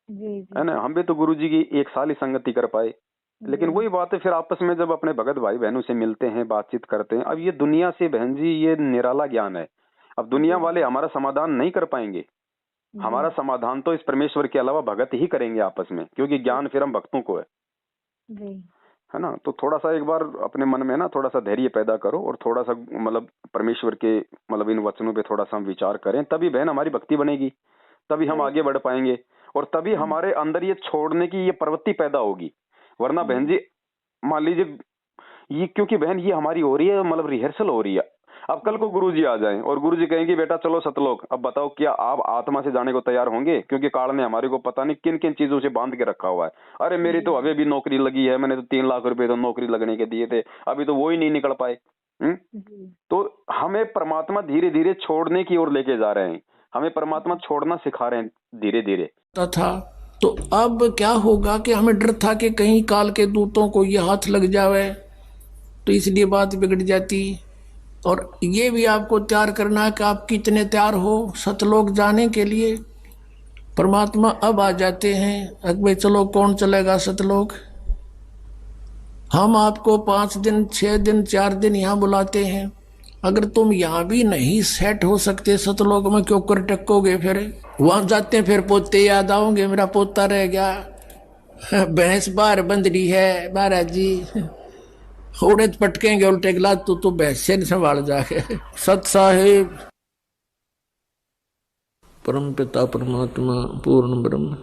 जी है ना। हम भी तो गुरुजी की 1 साल ही संगति कर पाए। लेकिन वही बात है, फिर आपस में जब अपने भगत भाई बहनों से मिलते हैं, बातचीत करते हैं। अब ये दुनिया से बहन जी ये निराला ज्ञान है, अब दुनिया वाले हमारा समाधान नहीं कर पाएंगे। हमारा समाधान तो इस परमेश्वर के अलावा भगत ही करेंगे आपस में, क्योंकि ज्ञान फिर हम भक्तों को है ना। तो थोड़ा सा एक बार अपने मन में ना थोड़ा सा धैर्य पैदा करो, और थोड़ा सा मतलब परमेश्वर के मतलब इन वचनों पे थोड़ा सा हम विचार करें, तभी बहन हमारी भक्ति बनेगी, तभी हम आगे बढ़ पाएंगे, और तभी हमारे अंदर ये छोड़ने की ये प्रवृत्ति पैदा होगी। वरना बहन जी मान लीजिए ये, क्योंकि बहन ये हमारी हो रही है, मतलब रिहर्सल हो रही है। अब कल को गुरुजी आ जाएं और गुरुजी कहेंगे बेटा चलो सतलोक, अब बताओ क्या आप आत्मा से जाने को तैयार होंगे? क्योंकि काल ने हमारे को पता नहीं किन किन चीजों से बांध के रखा हुआ है। अरे मेरी तो अभी भी नौकरी लगी है, मैंने तो 3 लाख रुपए तो नौकरी लगने के दिए थे, अभी तो वो ही नहीं निकल पाए। तो हमें परमात्मा धीरे धीरे छोड़ने की ओर लेके जा रहे हैं, हमें परमात्मा छोड़ना सिखा रहे हैं धीरे धीरे। था तो अब क्या होगा कि हमें डर था कि कहीं काल के दूतों को ये हाथ लग जावे, तो इसलिए बात बिगड़ जाती। और ये भी आपको तैयार करना है कि आप कितने तैयार हो सतलोक जाने के लिए। परमात्मा अब आ जाते हैं, अकबे चलो कौन चलेगा सतलोक। हम आपको 5 दिन 6 दिन 4 दिन यहाँ बुलाते हैं, अगर तुम यहाँ भी नहीं सेट हो सकते सतलोक में, क्यों कर टकोगे? फिर वहां जाते हैं, फिर पोते याद आओगे, मेरा पोता रह गया, भैंस बाहर बंद रही है महाराज जी, उड़े पटकेंगे उल्टे गिला, तो भैंस से नहीं संभाल जाके। सत साहिब परम पिता परमात्मा पूर्ण ब्रह्म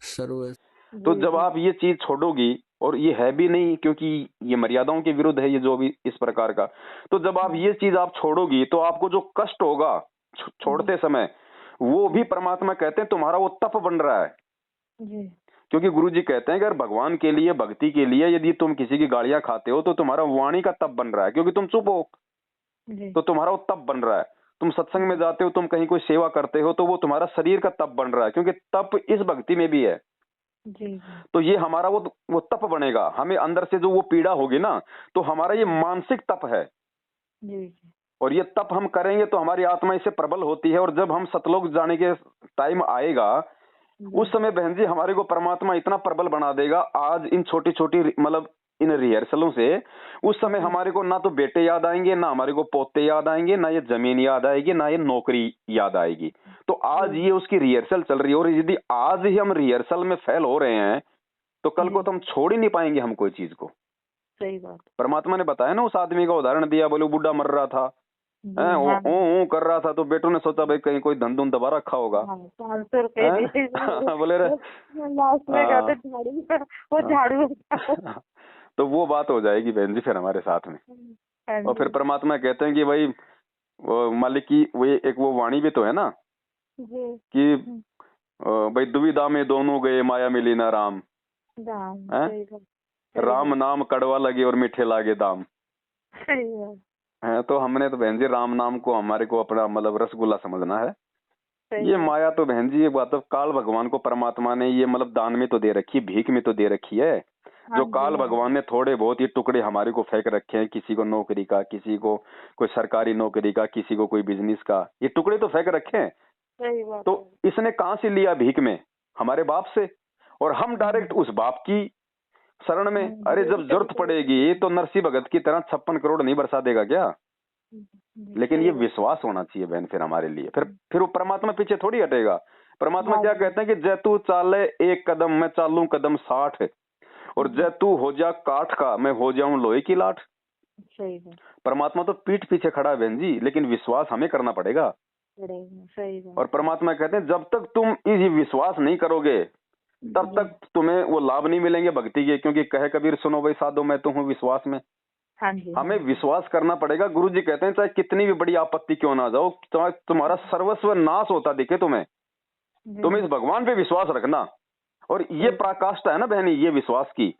सर्व। तो जब आप ये चीज छोड़ोगी, और ये है भी नहीं क्योंकि ये मर्यादाओं के विरुद्ध है ये जो भी इस प्रकार का, तो जब आप ये चीज आप छोड़ोगी तो आपको जो कष्ट होगा छोड़ते समय, वो भी परमात्मा कहते हैं तुम्हारा वो तप बन रहा है। क्योंकि गुरुजी कहते हैं कि अगर भगवान के लिए भक्ति के लिए यदि तुम किसी की गालियां खाते हो तो तुम्हारा वाणी का तप बन रहा है, क्योंकि तुम चुप हो तो तुम्हारा वो तप बन रहा है। तुम सत्संग में जाते हो, तुम कहीं कोई सेवा करते हो, तो वो तुम्हारा शरीर का तप बन रहा है, क्योंकि तप इस भक्ति में भी है। तो ये हमारा वो तप बनेगा, हमें अंदर से जो वो पीड़ा होगी ना, तो हमारा ये मानसिक तप है। और ये तप हम करेंगे तो हमारी आत्मा इससे प्रबल होती है, और जब हम सतलोक जाने के टाइम आएगा उस समय बहन जी हमारे को परमात्मा इतना प्रबल बना देगा। आज इन छोटी छोटी मतलब इन रिहर्सलों से उस समय हमारे को ना तो बेटे याद आएंगे, ना हमारे को पोते याद आएंगे, ना ये जमीन याद आएगी, ना ये नौकरी याद आएगी। तो आज ये उसकी रिहर्सल चल रही है, और यदि आज ही हम रिहर्सल में फेल हो रहे हैं तो कल को तो हम छोड़ ही नहीं पाएंगे हम कोई चीज को। सही बात। परमात्मा ने बताया ना, उस आदमी का उदाहरण दिया, बोले बुढ़ा मर रहा था, ओ कर रहा था, तो बेटों ने सोचा भाई कहीं कोई धन धुन दबा रखा होगा। 500 रुपए बोले लास्ट में कहते झाड़ू, वो झाड़ू तो वो बात हो जाएगी बहन जी फिर हमारे साथ में। और फिर परमात्मा कहते हैं कि भाई वो मालिक की वो एक वो वाणी भी तो है ना कि भाई दुविधा में दोनों गए माया मिली ना राम, राम नाम कड़वा लगे और मीठे लागे दाम। तो हमने तो बहन जी राम नाम को हमारे को अपना मतलब रसगुल्ला समझना है। ये माया तो बहन जी ये बात तो काल भगवान को परमात्मा ने ये मतलब दान में तो दे रखी है, भीख में तो दे रखी है। जो काल भगवान ने थोड़े बहुत ये टुकड़े हमारे को फेंक रखे हैं, किसी को नौकरी का, किसी को कोई सरकारी नौकरी का, किसी को कोई बिजनेस का, ये टुकड़े तो फेंक रखे हैं। तो इसने कहां से लिया? भीख में, हमारे बाप से। और हम डायरेक्ट उस बाप की शरण में, अरे जब जरूरत पड़ेगी तो नरसिंह भगत की तरह 56 करोड़ नहीं बरसा देगा क्या? लेकिन ये विश्वास होना चाहिए बहन फिर हमारे लिए। फिर वो परमात्मा पीछे थोड़ी हटेगा। परमात्मा क्या कहते हैं कि जैतू चाले एक कदम मैं चालू कदम 60, और जैतू हो जा काठ का मैं हो जाऊं लोहे की लाठ। सही है। परमात्मा तो पीठ पीछे खड़ा है बहन जी, लेकिन विश्वास हमें करना पड़ेगा। सही है। और परमात्मा कहते हैं जब तक तुम ये विश्वास नहीं करोगे तब तक तुम्हें वो लाभ नहीं मिलेंगे भक्ति के। क्योंकि कहे कबीर सुनो भाई साधो मैं तो हूँ विश्वास में। हमें विश्वास करना पड़ेगा। गुरु जी कहते हैं चाहे कितनी भी बड़ी आपत्ति क्यों ना जाओ, चाहे तुम्हारा सर्वस्व नाश होता दिखे तुम्हें, तुम इस भगवान पे विश्वास रखना। और ये पराकाष्ठा है ना बहनी, ये विश्वास की,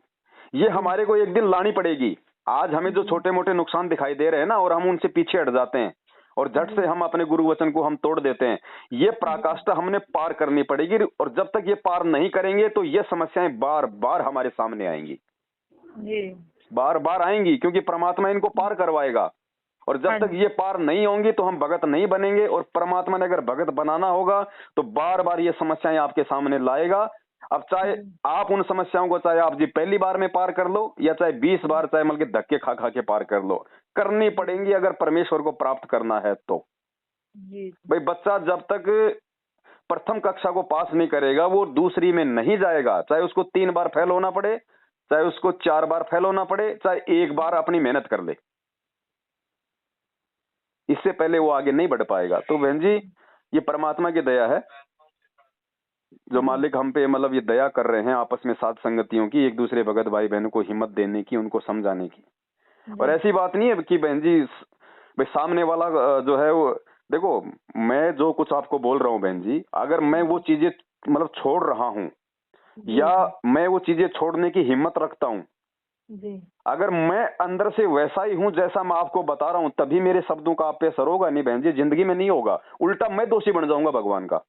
ये हमारे को एक दिन लानी पड़ेगी। आज हमें जो छोटे मोटे नुकसान दिखाई दे रहे हैं ना, और हम उनसे पीछे हट जाते हैं और झट से हम अपने गुरु वचन को हम तोड़ देते हैं, ये पराकाष्ठा हमने पार करनी पड़ेगी। और जब तक ये पार नहीं करेंगे तो ये समस्याएं बार बार हमारे सामने आएंगी, बार बार आएंगी, क्योंकि परमात्मा इनको पार करवाएगा। और जब तक ये पार नहीं होंगी तो हम भगत नहीं बनेंगे। और परमात्मा ने अगर भगत बनाना होगा तो बार बार ये समस्याएं आपके सामने लाएगा। अब चाहे आप उन समस्याओं को चाहे आप जी पहली बार में पार कर लो या चाहे 20 बार, चाहे मतलब धक्के खा खा के पार कर लो, करनी पड़ेंगी अगर परमेश्वर को प्राप्त करना है तो। भाई बच्चा जब तक प्रथम कक्षा को पास नहीं करेगा वो दूसरी में नहीं जाएगा, चाहे उसको 3 बार फेल होना पड़े, चाहे उसको 4 बार फेल होना पड़े, चाहे 1 बार अपनी मेहनत कर ले, इससे पहले वो आगे नहीं बढ़ पाएगा। तो बहन जी ये परमात्मा की दया है जो मालिक हम पे मतलब ये दया कर रहे हैं आपस में साथ संगतियों की, एक दूसरे भगत भाई बहनों को हिम्मत देने की, उनको समझाने की। और ऐसी बात नहीं है कि बहन जी भाई सामने वाला जो है वो, देखो मैं जो कुछ आपको बोल रहा हूँ बहन जी, अगर मैं वो चीजें मतलब छोड़ रहा हूँ या मैं वो चीजें छोड़ने की हिम्मत रखता हूँ, अगर मैं अंदर से वैसा ही हूँ जैसा मैं आपको बता रहा हूँ, तभी मेरे शब्दों का आप पे असर होगा। नहीं बहन जी जिंदगी में नहीं होगा, उल्टा मैं दोषी बन जाऊंगा भगवान का।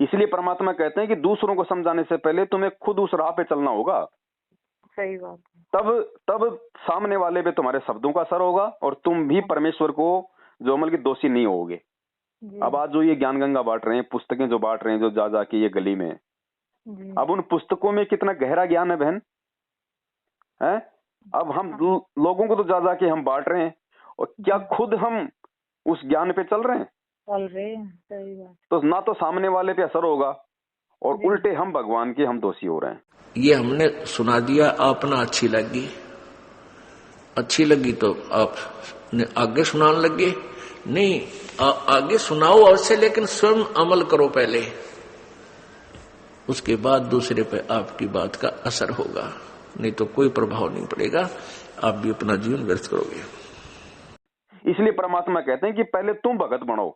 इसलिए परमात्मा कहते हैं कि दूसरों को समझाने से पहले तुम्हें खुद उस राह पे चलना होगा। सही बात। तब सामने वाले पे तुम्हारे शब्दों का असर होगा और तुम भी परमेश्वर को जो अमल की दोषी नहीं होगे। अब आज जो ये ज्ञान गंगा बांट रहे हैं, पुस्तकें जो बांट रहे हैं, जो जा जाके ये गली में, अब उन पुस्तकों में कितना गहरा ज्ञान है बहन है। अब हम लोगों को तो जा जाके हम बांट रहे हैं, और क्या खुद हम उस ज्ञान पे चल रहे हैं? सही बात। तो ना तो सामने वाले पे असर होगा और उल्टे हम भगवान के हम दोषी हो रहे हैं। ये हमने सुना दिया, आपने अच्छी लगी तो आप आगे सुनाने लगे। नहीं, आगे सुनाओ अवश्य, लेकिन स्वयं अमल करो पहले, उसके बाद दूसरे पे आपकी बात का असर होगा, नहीं तो कोई प्रभाव नहीं पड़ेगा, आप भी अपना जीवन व्यर्थ करोगे। इसलिए परमात्मा कहते हैं कि पहले तुम भगत बनो,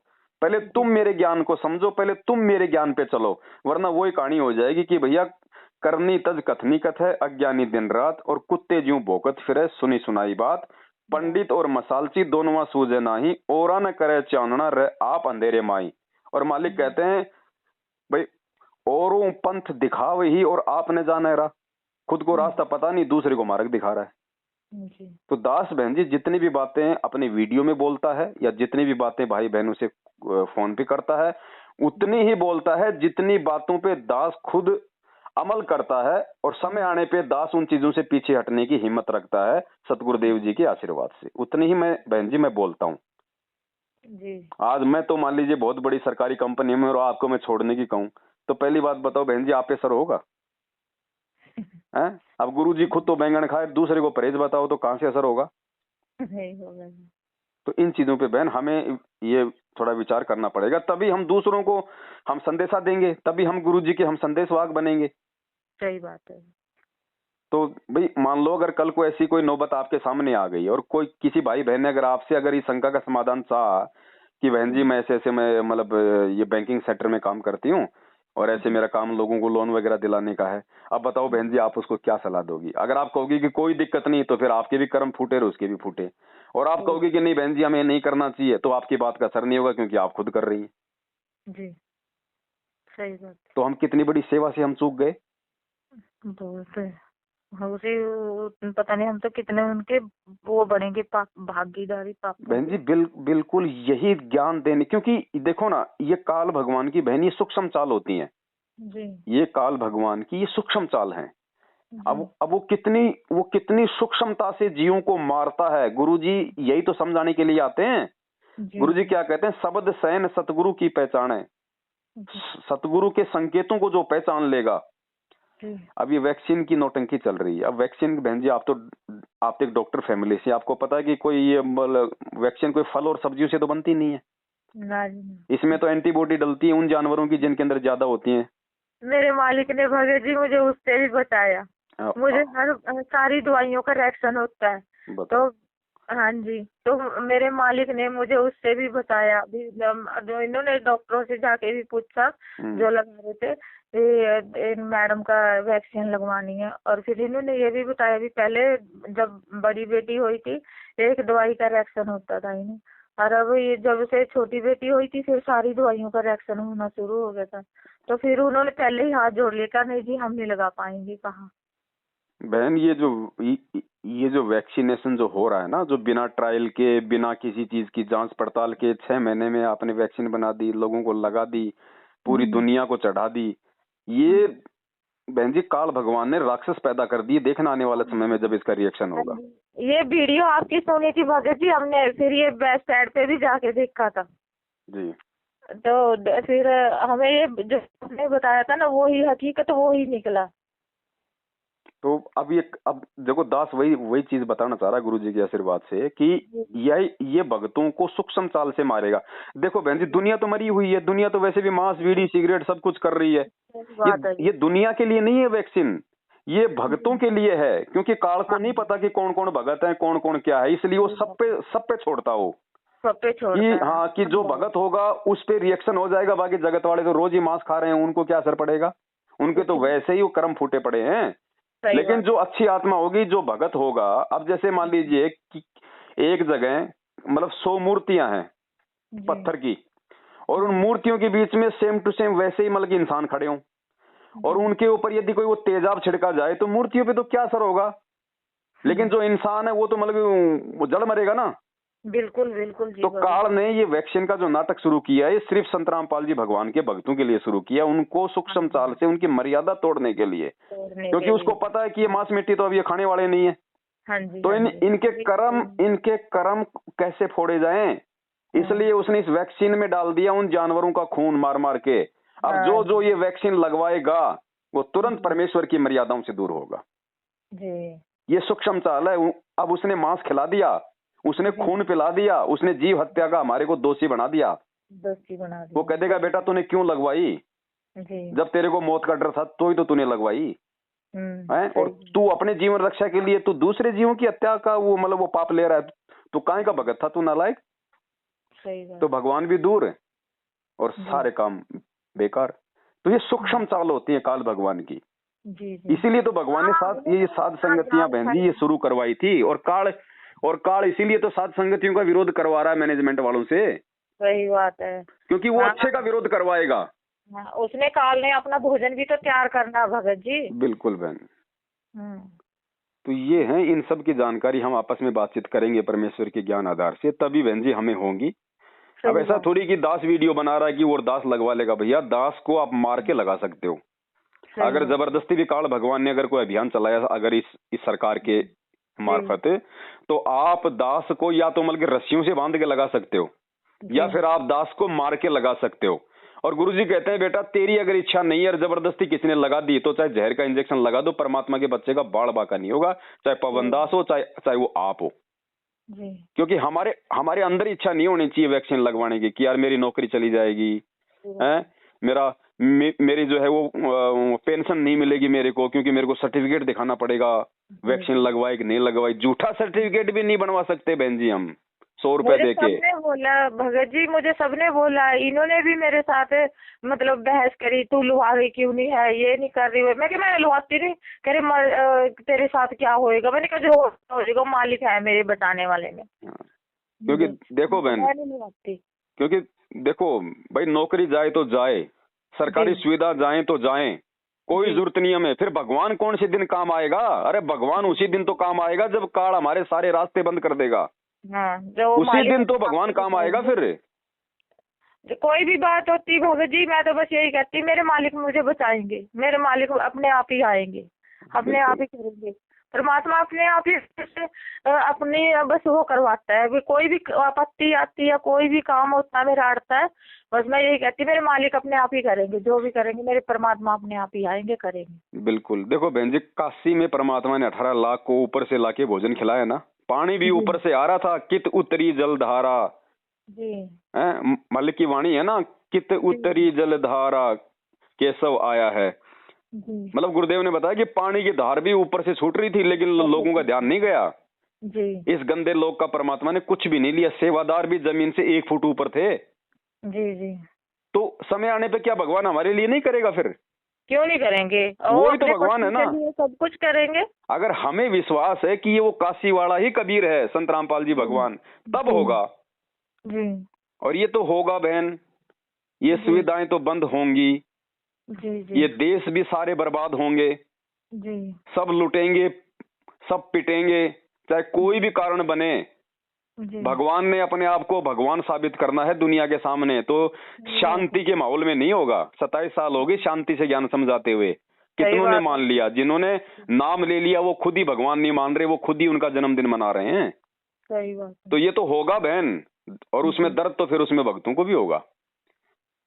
पहले तुम मेरे ज्ञान को समझो, पहले तुम मेरे ज्ञान पे चलो, वरना वही कहानी हो जाएगी कि भैया करनी तज कथनी कथ है, अज्ञानी दिन रात और कुत्ते ज्यों भोकत फिरे, सुनी सुनाई बात, पंडित और मसालची दोनों सूझे नाही, और न करे चानना रह आप अंधेरे माई। और मालिक कहते हैं भाई औरों पंथ दिखावे ही और आपने जाना रहा, खुद को रास्ता पता नहीं, दूसरे को मार्ग दिखा रहा है। तो दास बहन जी जितनी भी बातें अपने वीडियो में बोलता है या जितनी भी बातें भाई बहनों से फोन पे करता है, उतनी ही बोलता है जितनी बातों पे दास खुद अमल करता है, और समय आने पे दास उन चीजों से पीछे हटने की हिम्मत रखता है सतगुरुदेव जी के आशीर्वाद से। उतनी ही मैं बहन जी मैं बोलता हूँ जी। आज मैं तो मान लीजिए बहुत बड़ी सरकारी कंपनी में और आपको मैं छोड़ने की कहूँ तो पहली बात बताओ बहन जी, आप पे असर होगा? हैं? अब गुरुजी खुद तो बैंगन खाए, दूसरे को परहेज बताओ तो कहाँ से असर होगा? नहीं होगा। तो इन चीजों पे बहन हमें ये थोड़ा विचार करना पड़ेगा, तभी हम दूसरों को हम संदेशा देंगे, तभी हम गुरुजी के हम संदेशवाहक बनेंगे। सही बात है। तो भाई मान लो अगर कल को ऐसी कोई नौबत आपके सामने आ गई और कोई किसी भाई बहन ने अगर आपसे अगर इस शंका का समाधान चाहा कि बहन जी मैं ऐसे ऐसे मैं मतलब ये बैंकिंग सेक्टर में काम करती हूँ और ऐसे मेरा काम लोगों को लोन वगैरह दिलाने का है, अब बताओ बहन जी आप उसको क्या सलाह दोगी? अगर आप कहोगी कि कोई दिक्कत नहीं तो फिर आपके भी कर्म फूटे और उसके भी फूटे, और आप कहोगी कि नहीं बहन जी हमें नहीं करना चाहिए तो आपकी बात का असर नहीं होगा क्योंकि आप खुद कर रही हैं। जी सही बात। तो हम कितनी बड़ी सेवा से हम चूक गए। बहुत है। पता नहीं हम तो कितने उनके वो बनेंगे भागीदारी पाप। बहन जी बिल्कुल यही ज्ञान देने, क्योंकि देखो ना ये काल भगवान की बहन ये सूक्ष्म चाल होती हैं जी। ये काल भगवान की ये सूक्ष्म चाल है। अब वो कितनी सूक्ष्मता से जीवों को मारता है। गुरुजी यही तो समझाने के लिए आते हैं। गुरुजी क्या कहते हैं? शब्द सैन सतगुरु की पहचान है। सतगुरु के संकेतों को जो पहचान लेगा। अब ये वैक्सीन की नौटंकी चल रही है। अब वैक्सीन बहन जी आप तो एक डॉक्टर फैमिली से, आपको पता है कि कोई ये वैक्सीन कोई फल और सब्जियों से तो बनती नहीं है ना। इसमें तो एंटीबॉडी डलती है उन जानवरों की जिनके अंदर ज्यादा होती है। मेरे मालिक ने भगत जी मुझे उससे भी बताया। मुझे हर सारी दवाइयों का रिएक्शन होता है तो हाँ जी, तो मेरे मालिक ने मुझे उससे भी बताया भी, जो इन्होंने डॉक्टरों से जाके भी पूछा जो लगा रहे थे मैडम का वैक्सीन लगवानी है। और फिर इन्होंने ये भी बताया भी पहले जब बड़ी बेटी हुई थी एक दवाई का रिएक्शन होता था इन्हें, और अब ये जब से छोटी बेटी हुई थी फिर सारी दवाइयों का रिएक्शन होना शुरू हो गया था। तो फिर उन्होंने पहले ही हाथ जोड़ लिया, कहा नहीं जी हम नहीं लगा पाएंगे। कहा बहन ये जो वैक्सीनेशन जो हो रहा है ना, जो बिना ट्रायल के बिना किसी चीज की जांच पड़ताल के 6 महीने में आपने वैक्सीन बना दी, लोगों को लगा दी, पूरी दुनिया को चढ़ा दी, ये बहन जी काल भगवान ने राक्षस पैदा कर दिए। देखना आने वाले समय में जब इसका रिएक्शन होगा। ये वीडियो आपकी सुनी थी भगत जी हमने, फिर ये वेबसाइट पे भी जाके देखा था जी। तो फिर हमें ये जो आपने बताया था ना वो ही हकीकत वो ही निकला। तो अब देखो दास वही चीज बताना चाह रहा है गुरु जी के आशीर्वाद से कि ये भक्तों को सूक्ष्म चाल से मारेगा। देखो बहन जी दुनिया तो मरी हुई है, दुनिया तो वैसे भी मांस बीड़ी सिगरेट सब कुछ कर रही है। ये दुनिया के लिए नहीं है वैक्सीन, ये भक्तों के लिए है, क्योंकि काल को नहीं पता कि कौन कौन भगत है कौन कौन क्या है, इसलिए वो सब पे छोड़ता हो कि हाँ कि जो भगत होगा उस पे रिएक्शन हो जाएगा। बाकी जगत वाले तो रोज ही मांस खा रहे हैं, उनको क्या असर पड़ेगा? उनके तो वैसे ही वो कर्म फूटे पड़े हैं। लेकिन जो अच्छी आत्मा होगी, जो भगत होगा, अब जैसे मान लीजिए कि एक जगह मतलब 100 मूर्तियां हैं पत्थर की, और उन मूर्तियों के बीच में सेम टू सेम वैसे ही मतलब इंसान खड़े हों, और उनके ऊपर यदि कोई वो तेजाब छिड़का जाए तो मूर्तियों पे तो क्या असर होगा? लेकिन जो इंसान है वो तो मतलब वो जड़ मरेगा ना। बिल्कुल बिल्कुल जी। तो काल ने ये वैक्सीन का जो नाटक शुरू किया है, ये सिर्फ संत रामपाल जी भगवान के भक्तों के लिए शुरू किया, उनको सूक्ष्म चाल से उनकी मर्यादा तोड़ने के लिए, क्योंकि उसको पता है कि ये मांस मिट्टी तो अब ये खाने वाले नहीं है। हाँ जी, तो इनके कर्म कैसे फोड़े जाएं, इसलिए उसने इस वैक्सीन में डाल दिया उन जानवरों का खून मार मार के। अब जो ये वैक्सीन लगवाएगा वो तुरंत परमेश्वर की मर्यादाओं से दूर होगा। ये सूक्ष्म चाल है। अब उसने मांस खिला दिया, उसने खून पिला दिया, उसने जीव हत्या का हमारे को दोषी बना दिया। वो कह देगा बेटा तूने क्यों लगवाई, जब तेरे को मौत का डर था तो ही तो तूने लगवाई है, और तू अपने जीवन रक्षा के लिए तू दूसरे जीवों की हत्या का वो मतलब वो पाप ले रहा है, तू काहे का भगत था, तू नालायक। तो भगवान भी दूर है और सारे काम बेकार। तो ये सूक्ष्म चाल होती है काल भगवान की। इसीलिए तो भगवान ने साथ ये साध संगतियां बहन जी ये शुरू करवाई थी, और काल इसीलिए तो साध संगतियों का विरोध करवा रहा है मैनेजमेंट वालों से। सही बात है, क्योंकि वो अच्छे का विरोध करवाएगा। उसने काल ने अपना भोजन भी तो तैयार करना भगत जी। बिल्कुल बहन। तो ये है, इन सब की जानकारी हम आपस में बातचीत करेंगे परमेश्वर के ज्ञान आधार से, तभी बहन जी हमें होंगी। अब ऐसा थोड़ी कि दास वीडियो बना रहा है कि वो दास लगवा लेगा। भैया दास को आप मार के लगा सकते हो। अगर जबरदस्ती भी काल भगवान ने अगर कोई अभियान चलाया अगर इस सरकार के मार्फत, तो आप दास को या तो मतलब रस्सियों से बांध के लगा सकते हो या फिर आप दास को मार के लगा सकते हो। और गुरुजी कहते हैं बेटा तेरी अगर इच्छा नहीं है और जबरदस्ती किसी ने लगा दी तो चाहे जहर का इंजेक्शन लगा दो, परमात्मा के बच्चे का बाढ़ बाका नहीं होगा, चाहे पवन दास हो चाहे वो आप हो। क्योंकि हमारे अंदर इच्छा नहीं होनी चाहिए वैक्सीन लगवाने की कि यार मेरी नौकरी चली जाएगी, मेरी जो है वो पेंशन नहीं मिलेगी मेरे को, क्योंकि मेरे को सर्टिफिकेट दिखाना पड़ेगा वैक्सीन लगवाई कि नहीं लगवाई। झूठा सर्टिफिकेट भी नहीं बनवा सकते बहन जी हम 100 रुपए दे के। सबने बोला भगत जी, मुझे सबने बोला, इन्होंने भी मेरे साथ मतलब बहस करी, तू लुहा रही क्यों नहीं है, ये नहीं कर रही है। मैं क्या मैं लुहाती नहीं, कह रहे तेरे साथ क्या होएगा। मैंने कहा जो हो जाएगा मालिक है मेरे बताने वाले में। क्योंकि देखो बहन, क्योंकि देखो भाई नौकरी जाए तो जाए, सरकारी सुविधा जाए तो जाए, कोई जरूरत नहीं हमें। फिर भगवान कौन से दिन काम आएगा? अरे भगवान उसी दिन तो काम आएगा जब काल हमारे सारे रास्ते बंद कर देगा। उसी दिन तो भगवान काम आएगा। फिर कोई भी बात होती भगत जी, मैं तो बस यही कहती मेरे मालिक मुझे बचाएंगे, मेरे मालिक अपने आप ही आएंगे, अपने आप ही करेंगे। परमात्मा अपने आप ही अपनी बस वो करवाता है। कोई भी आपत्ति आती है, कोई भी काम होता है मेरा अड़ता है, बस मैं यही कहती मेरे मालिक अपने आप ही करेंगे, जो भी करेंगे मेरे परमात्मा अपने आप ही आएंगे करेंगे। बिल्कुल। देखो बहन जी, काशी में परमात्मा ने 18 लाख को ऊपर से लाके भोजन खिलाया ना, पानी भी ऊपर से आ रहा था, कित उतरी जलधारा जी, मल्लिक की वाणी है ना, कित उतरी जलधारा केशव आया है। मतलब गुरुदेव ने बताया कि पानी की धार भी ऊपर से छूट रही थी, लेकिन लोगों का ध्यान नहीं गया जी। इस गंदे लोग का परमात्मा ने कुछ भी नहीं लिया। सेवादार भी जमीन से 1 फुट ऊपर थे जी। तो समय आने पे क्या भगवान हमारे लिए नहीं करेगा? फिर क्यों नहीं करेंगे? वही तो भगवान है ना, सब कुछ करेंगे। अगर हमें विश्वास है कि ये वो काशी वाला ही कबीर है, संत रामपाल जी भगवान, तब होगा जी। और ये तो होगा बहन, ये सुविधाएं तो बंद होंगी जी। ये देश भी सारे बर्बाद होंगे जी। सब लुटेंगे, सब पिटेंगे, चाहे कोई भी कारण बने। भगवान ने अपने आप को भगवान साबित करना है दुनिया के सामने, तो शांति के माहौल में नहीं होगा। 27 साल हो गए शांति से ज्ञान समझाते हुए, कितनों ने मान लिया? जिन्होंने नाम ले लिया वो खुद ही भगवान नहीं मान रहे, वो खुद ही उनका जन्मदिन मना रहे हैं। सही बात। तो ये तो होगा बहन, और उसमें दर्द तो फिर उसमें भक्तों को भी होगा।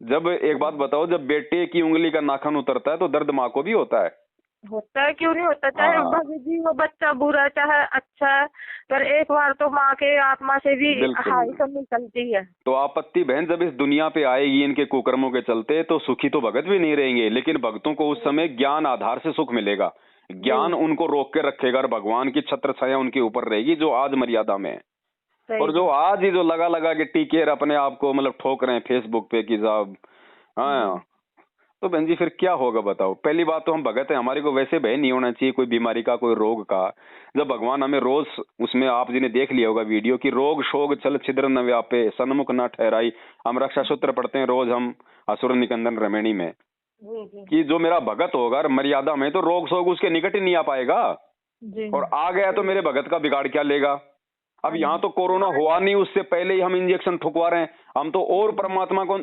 जब एक बात बताओ, जब बेटे की उंगली का नाखून उतरता है तो दर्द माँ को भी होता है। क्यों नहीं होता? चाहे भगत जी वो बच्चा बुरा चाहे अच्छा, पर एक बार तो माँ के आत्मा से भी हाय तो निकलती है। तो आपत्ति बहन जब इस दुनिया पे आएगी इनके कुकर्मों के चलते, तो सुखी तो भगत भी नहीं रहेंगे, लेकिन भक्तों को उस समय ज्ञान आधार से सुख मिलेगा। ज्ञान उनको रोक के रखेगा और भगवान की छत्र छाया उनके ऊपर रहेगी, जो आज मर्यादा में है। और जो आज ही जो लगा के टीके अपने आप को मतलब ठोक रहे हैं फेसबुक पे कि साहब, हाँ, तो बहन जी फिर क्या होगा बताओ? पहली बात तो हम भगत हैं, हमारे को वैसे भय नहीं होना चाहिए कोई बीमारी का, कोई रोग का। जब भगवान हमें रोज, उसमें आप जी ने देख लिया होगा वीडियो कि रोग शोग छल छिद्र न व्यापे, सन्मुख न ठहराई। हम रक्षा सूत्र पढ़ते हैं रोज हम असुर निकंदन रमणी में, कि जो मेरा भगत होगा मर्यादा में, तो रोग शोग उसके निकट ही नहीं आ पाएगा, और आ गया तो मेरे भगत का बिगाड़ क्या लेगा? अब यहाँ तो कोरोना हुआ नहीं, उससे पहले ही हम इंजेक्शन ठुकवा रहे हैं, हम तो और परमात्मा को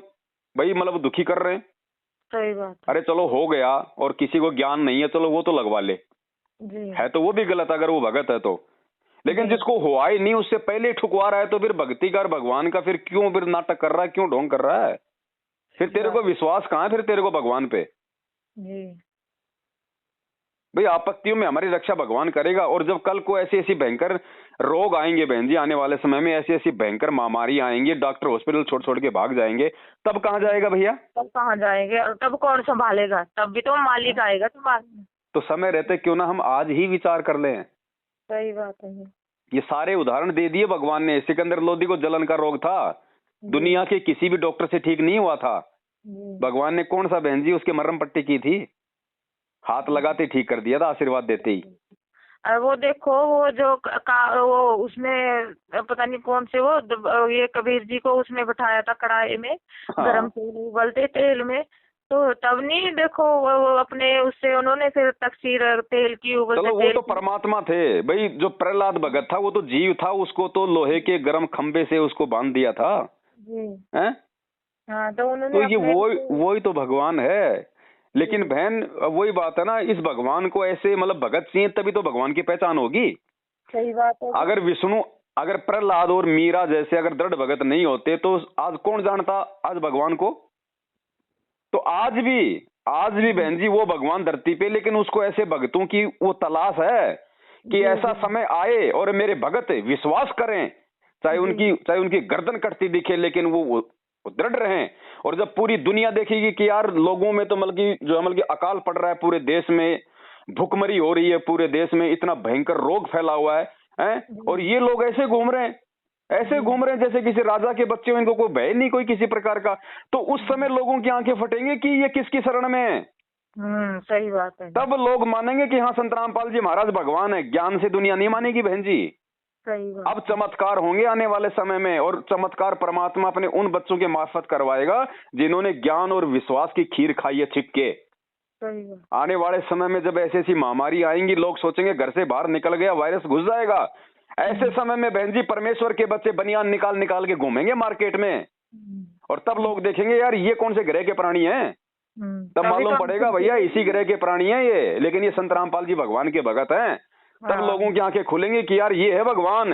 भाई मतलब दुखी कर रहे हैं। सही बात। अरे चलो हो गया, और किसी को ज्ञान नहीं है, चलो वो तो लगवा ले जी। है तो वो भी गलत अगर वो भगत है तो, लेकिन जिसको हुआ ही नहीं उससे पहले ठुकवा रहा है, तो फिर भक्ति का भगवान का फिर क्यों फिर नाटक कर रहा है, क्यों ढोंग कर रहा है? फिर तेरे को विश्वास कहाँ है फिर तेरे को भगवान पे जी? भाई आपत्तियों में हमारी रक्षा भगवान करेगा। और जब कल को ऐसी ऐसी भयंकर रोग आएंगे बहन जी, आने वाले समय में ऐसी ऐसी भयंकर महामारी आएंगी, डॉक्टर हॉस्पिटल छोड़ छोड़ के भाग जाएंगे, तब कहाँ जाएगा भैया? तब कहाँ जाएंगे? और तब कौन संभालेगा? तब भी तो मालिक आएगा तुम्हारा। तो समय रहते क्यों ना हम आज ही विचार कर लें। सही बात है। ये सारे उदाहरण दे दिए भगवान ने। सिकंदर लोधी को जलन का रोग था, दुनिया के किसी भी डॉक्टर से ठीक नहीं हुआ था। भगवान ने कौन सा बहन जी उसके मरहम पट्टी की थी? हाथ लगाते ठीक कर दिया था, आशीर्वाद देते ही। वो देखो वो जो वो उसमें पता नहीं कौन से वो ये कबीर जी को उसमें बैठाया था कढ़ाई में, गरम तेल उबलते तेल में, तो तब नहीं देखो वो अपने उससे उन्होंने फिर तकसीर तेल की उबलते वो तो परमात्मा थे भाई। जो प्रहलाद भगत था वो तो जीव था, उसको तो लोहे के गर्म खंबे से उसको बांध दिया था। जी। हैं? हाँ, तो तो उन्होंने ये अपने वही तो भगवान है। लेकिन बहन वही बात है ना, इस भगवान को ऐसे मतलब भगत सिंह तभी तो भगवान की पहचान होगी। सही बात है। अगर विष्णु, अगर प्रहलाद और मीरा जैसे अगर दृढ़ भगत नहीं होते तो आज कौन जानता आज भगवान को। तो आज भी बहन जी वो भगवान धरती पे, लेकिन उसको ऐसे भक्तों की वो तलाश है कि ऐसा समय आए और मेरे भगत विश्वास करें, चाहे उनकी गर्दन कटती दिखे, लेकिन वो दृढ़ रहें। और जब पूरी दुनिया देखेगी कि यार लोगों में तो मतलब कि अकाल पड़ रहा है, पूरे देश में भुखमरी हो रही है, पूरे देश में इतना भयंकर रोग फैला हुआ है, और ये लोग ऐसे घूम रहे हैं जैसे किसी राजा के बच्चे हो, इनको कोई भय नहीं कोई किसी प्रकार का। तो उस समय लोगों की आंखें फटेंगे कि ये किसकी शरण में है। सही बात है। तब लोग मानेंगे कि हाँ संत रामपाल जी महाराज भगवान है। ज्ञान से दुनिया नहीं मानेगी बहन जी। सही बात। अब चमत्कार होंगे आने वाले समय में, और चमत्कार परमात्मा अपने उन बच्चों के मार्फत करवाएगा जिन्होंने ज्ञान और विश्वास की खीर खाई है छिप के। सही बात। आने वाले समय में जब ऐसी ऐसी महामारी आएंगी, लोग सोचेंगे घर से बाहर निकल गया वायरस घुस जाएगा। ऐसे समय में बहन जी परमेश्वर के बच्चे बनियान निकाल निकाल के घूमेंगे मार्केट में, और तब लोग देखेंगे यार ये कौन से ग्रह के प्राणी हैं। तब मालूम पड़ेगा भैया इसी ग्रह के प्राणी हैं ये, लेकिन ये संत रामपाल जी भगवान के भगत हैं। तब लोगों की आंखें खुलेंगी कि यार ये है भगवान।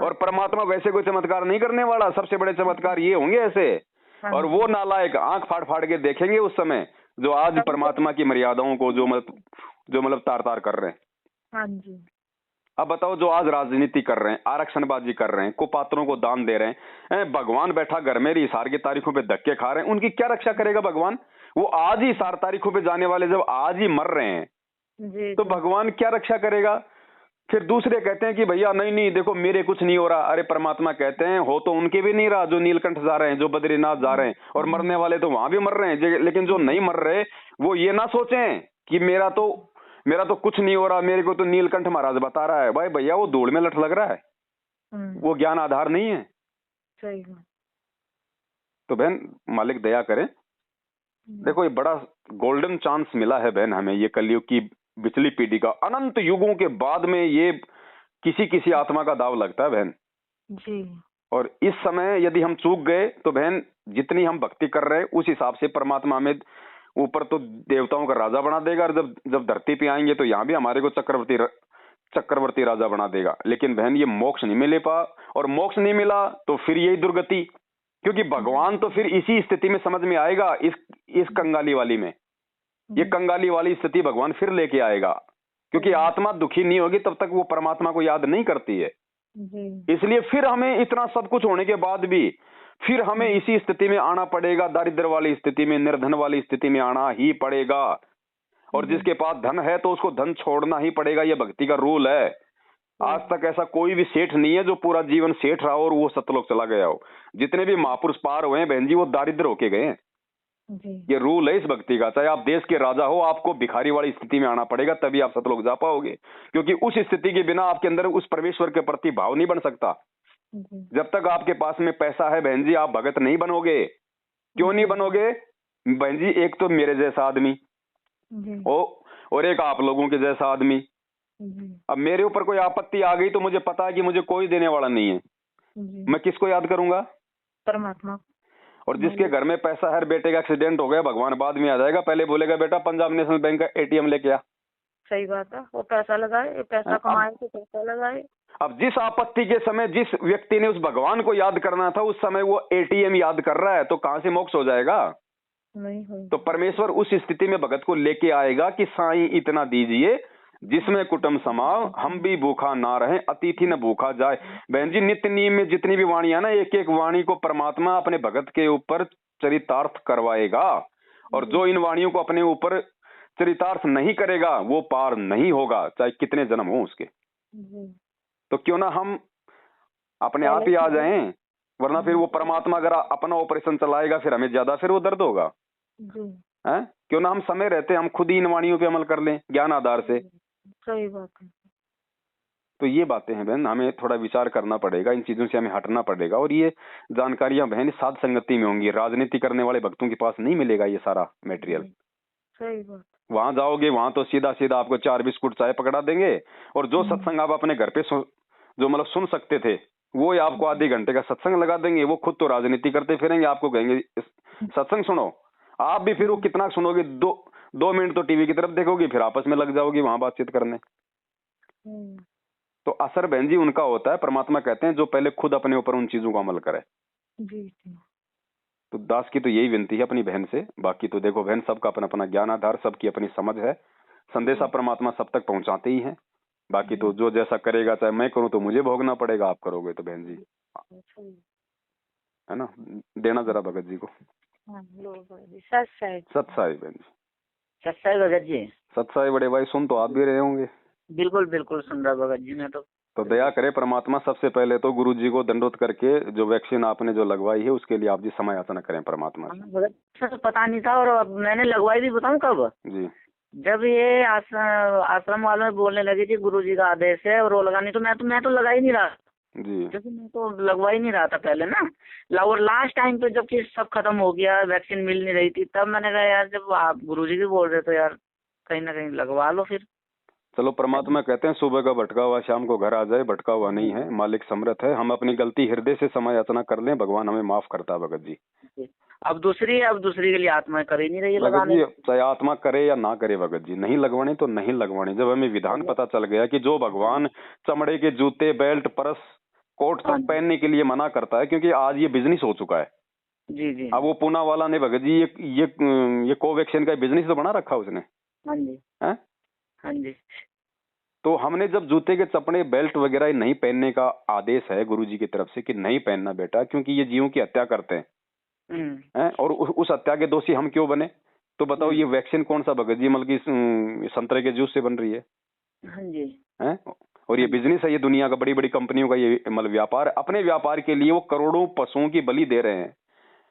और परमात्मा वैसे कोई चमत्कार नहीं करने वाला, सबसे बड़े चमत्कार ये होंगे ऐसे। और वो नालायक आंख फाड़ फाड़ के देखेंगे उस समय, जो आज परमात्मा की मर्यादाओं को जो मतलब तार तार कर रहे हैं। हाँ जी। अब बताओ, जो आज राजनीति कर रहे हैं, आरक्षणबाजी कर रहे हैं, कुपात्रों को दान दे रहे हैं, भगवान बैठा घर में हिसार की तारीखों पे धक्के खा रहे हैं, उनकी क्या रक्षा करेगा भगवान। वो आज ही हिसार तारीखों पे जाने वाले जब आज ही मर रहे हैं तो भगवान क्या रक्षा करेगा। फिर दूसरे कहते हैं कि भैया नहीं देखो मेरे कुछ नहीं हो रहा। अरे परमात्मा कहते हैं हो तो उनके भी नहीं रहा, जो नीलकंठ जा रहे हैं, जो बद्रीनाथ जा रहे हैं, और मरने वाले तो वहां भी मर रहे हैं। लेकिन जो नहीं मर रहे वो ये ना सोचें कि मेरा तो कुछ नहीं हो रहा, मेरे को तो नीलकंठ महाराज बता रहा है। भाई भैया वो धूल में लट लग रहा है, वो ज्ञान आधार नहीं है। सही बात। तो बहन मालिक दया करे। देखो ये बड़ा गोल्डन चांस मिला है बहन हमें, ये कलयुग की पिछली पीढ़ी का। अनंत युगों के बाद में ये किसी आत्मा का दाव लगता है बहन जी। और इस समय यदि हम चूक गए तो बहन जितनी हम भक्ति कर रहे हैं उस हिसाब से परमात्मा हमें ऊपर तो देवताओं का राजा बना देगा, और जब धरती पे आएंगे तो यहाँ भी हमारे को चक्रवर्ती राजा बना देगा। लेकिन बहन ये मोक्ष नहीं मिले और मोक्ष नहीं मिला तो फिर यही दुर्गति, क्योंकि भगवान तो फिर इसी स्थिति में समझ में आएगा, इस कंगाली वाली में। ये कंगाली वाली स्थिति भगवान फिर लेके आएगा, क्योंकि आत्मा दुखी नहीं होगी तब तक वो परमात्मा को याद नहीं करती है। इसलिए फिर हमें इतना सब कुछ होने के बाद भी फिर हमें इसी स्थिति में आना पड़ेगा, दारिद्र वाली स्थिति में, निर्धन वाली स्थिति में आना ही पड़ेगा। और जिसके पास धन है तो उसको धन छोड़ना ही पड़ेगा, ये भक्ति का रूल है। आज तक ऐसा कोई भी सेठ नहीं है जो पूरा जीवन सेठ रहा और वो सतलोक चला गया हो। जितने भी महापुरुष पार हुए हैं बहन जी वो दारिद्र होके गए हैं। ये रूल है इस भक्ति का। चाहे आप देश के राजा हो, आपको भिखारी वाली स्थिति में आना पड़ेगा, तभी आप सतलोक जा पाओगे, क्योंकि उस स्थिति के बिना आपके अंदर उस परमेश्वर के प्रति भाव नहीं बन सकता। जब तक आपके पास में पैसा है बहन जी आप भगत नहीं बनोगे। क्यों नहीं बनोगे बहन जी? एक तो मेरे जैसा आदमी और एक आप लोगों के जैसा आदमी। अब मेरे ऊपर कोई आपत्ति आ गई तो मुझे पता है कि मुझे कोई देने वाला नहीं है, मैं किसको याद करूंगा? परमात्मा। और जिसके घर में पैसा है, बेटे का एक्सीडेंट हो गया, भगवान बाद में आ जाएगा, पहले बोलेगा बेटा पंजाब नेशनल बैंक का एटीएम लेके आ। सही बात है, वो पैसा लगाए, पैसा कमाए तो पैसा लगाए। अब जिस आपत्ति के समय जिस व्यक्ति ने उस भगवान को याद करना था उस समय वो एटीएम याद कर रहा है, तो कहां से मोक्ष हो जाएगा? नहीं हो। तो परमेश्वर उस स्थिति में भगत को लेके आएगा कि साईं इतना दीजिए जिसमें कुटुंब समाओ, हम भी भूखा ना रहे, अतिथि न भूखा जाए। बहन जी नित्य नियम में जितनी भी वाणी है ना, एक एक वाणी को परमात्मा अपने भगत के ऊपर चरितार्थ करवाएगा, और जो इन वाणियों को अपने ऊपर चरितार्थ नहीं करेगा वो पार नहीं होगा, चाहे कितने जन्म हो उसके। तो क्यों ना हम अपने आप ही आ जाएं, वरना फिर वो परमात्मा अगर अपना ऑपरेशन चलाएगा फिर हमें ज्यादा फिर वो दर्द होगा। हैं? क्यों ना हम समय रहते हम खुद ही इन वाणियों पे अमल कर लें ज्ञान आधार से। सही बात है। तो ये बातें हैं बहन, हमें थोड़ा विचार करना पड़ेगा, इन चीजों से हमें हटना पड़ेगा। और ये जानकारियां बहन साध संगति में होंगी, राजनीति करने वाले भक्तों के पास नहीं मिलेगा ये सारा मटेरियल। सही बात। वहां जाओगे वहां तो सीधा सीधा आपको 4 बिस्कुट चाय पकड़ा देंगे, और जो सत्संग आप अपने घर पे जो मतलब सुन सकते थे वो ही आपको आधे घंटे का सत्संग लगा देंगे, वो खुद तो राजनीति करते फिरेंगे, आपको कहेंगे सत्संग सुनो, आप भी फिर वो कितना सुनोगे, 2 मिनट तो टीवी की तरफ देखोगे, फिर आपस में लग जाओगी वहां बातचीत करने। तो असर बहन जी उनका होता है, परमात्मा कहते हैं जो पहले खुद अपने ऊपर उन चीजों को अमल करे। जी। तो दास की तो यही विनती है अपनी बहन से। बाकी तो देखो बहन, सबका अपना अपना ज्ञान आधार, सबकी अपनी समझ है, संदेशा परमात्मा सब तक पहुंचाते ही हैं। बाकी तो जो जैसा करेगा, चाहे मैं करूं तो मुझे भोगना पड़ेगा, आप करोगे तो बहन जी, है ना, देना जरा भगत जी को। सत्साई बहन जी, सत्साई भगत जी, सत्साई बड़े भाई, सुन तो आप भी रहे होंगे। बिल्कुल बिल्कुल सुन रहा भगत जी, मैं तो दया करे परमात्मा, सबसे पहले तो गुरु जी को दंडोत करके जो वैक्सीन आपने जो लगवाई है उसके लिए आप जी समय याचना करें परमात्मा से। भगत तो पता नहीं था, और अब मैंने लगवाई भी, बताऊं कब जी, जब ये आश्रम वालों में बोलने लगे कि गुरु जी का आदेश है और वो लगानी, तो मैं तो लगा ही नहीं रहा जी, क्योंकि मैं तो लगवा ही नहीं रहा था पहले ना। और लास्ट टाइम पे जबकि सब खत्म हो गया, वैक्सीन मिल नहीं रही थी, तब मैंने कहा यार जब आप गुरुजी भी बोल रहे तो यार कहीं ना कहीं लगवा लो फिर। चलो परमात्मा कहते हैं सुबह का भटका हुआ शाम को घर आ जाए, भटका हुआ नहीं है, मालिक समर्थ है। हम अपनी गलती हृदय से समय याचना कर लें, भगवान हमें माफ करता है भगत जी। अब दूसरी के लिए आत्मा कर ही नहीं रही है भगत लगाने। जी चाहे आत्मा करे या ना करे भगत जी, नहीं लगवानी तो नहीं लगवानी। जब हमें विधान पता चल गया कि जो भगवान चमड़े के जूते, बेल्ट, परस, कोट सब पहनने के लिए मना करता है, क्योंकि आज ये बिजनेस हो चुका है। जी जी। अब वो पूना वाला ने भगत जी ये कोवैक्सीन का बिजनेस तो बना रखा उसने। हाँ जी, है हाँ जी। तो हमने जब जूते के चपड़े, बेल्ट वगैरह नहीं पहनने का आदेश है गुरुजी की तरफ से कि नहीं पहनना बेटा, क्योंकि ये जीवों की हत्या करते हैं, और उस हत्या के दोषी हम क्यों बने? तो बताओ ये वैक्सीन कौन सा भगत जी, मतलब कि संतरे के जूस से बन रही है? हाँ जी। हैं? और ये बिजनेस है, ये दुनिया का बड़ी बड़ी कंपनियों का ये मतलब व्यापार, अपने व्यापार के लिए वो करोड़ों पशुओं की बलि दे रहे हैं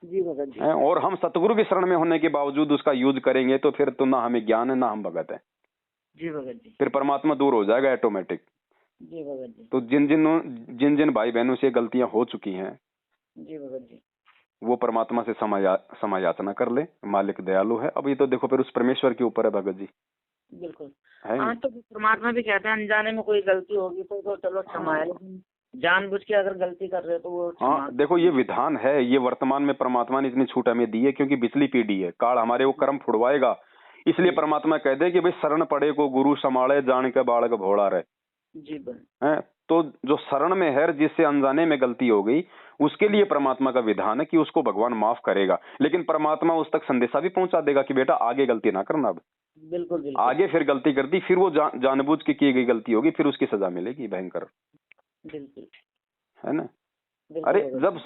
जी भगत जी। और हम सतगुरु की शरण में होने के बावजूद उसका यूज करेंगे तो फिर तो ना हमें ज्ञान है ना हम भगत है। जी भगत जी। फिर परमात्मा दूर हो जाएगा ऑटोमेटिक। जी भगत जी। तो जिन जिन भाई बहनों से गलतियां हो चुकी हैं जी भगत जी, वो परमात्मा से समय याचना कर ले, मालिक दयालु है। अब ये तो देखो फिर उस परमेश्वर के ऊपर है भगत जी। बिल्कुल। है हाँ तो परमात्मा भी कहते हैं अनजाने में कोई गलती होगी तो चलो क्षमा है, लेकिन जानबूझ के अगर गलती कर रहे हो तो वो हाँ देखो ये विधान है, ये वर्तमान में परमात्मा ने इतनी छूट हमें दी है क्योंकि पिछली पीढ़ी है, काल हमारे वो कर्म फुड़वाएगा। इसलिए परमात्मा कहते हैं कि भाई शरण पड़े को गुरु संभाले, जान के बालक भोला रहे। जी है तो जो शरण में है, जिससे अनजाने में गलती हो गई, उसके लिए परमात्मा का विधान है कि उसको भगवान माफ करेगा, लेकिन परमात्मा उस तक संदेशा भी पहुंचा देगा कि बेटा आगे गलती ना करना। अब बिल्कुल बिल्कुल। आगे फिर गलती कर दी, फिर वो जानबूझ के की गई गलती होगी, फिर उसकी सजा मिलेगी भयंकर। बिल्कुल है ना? अरे जब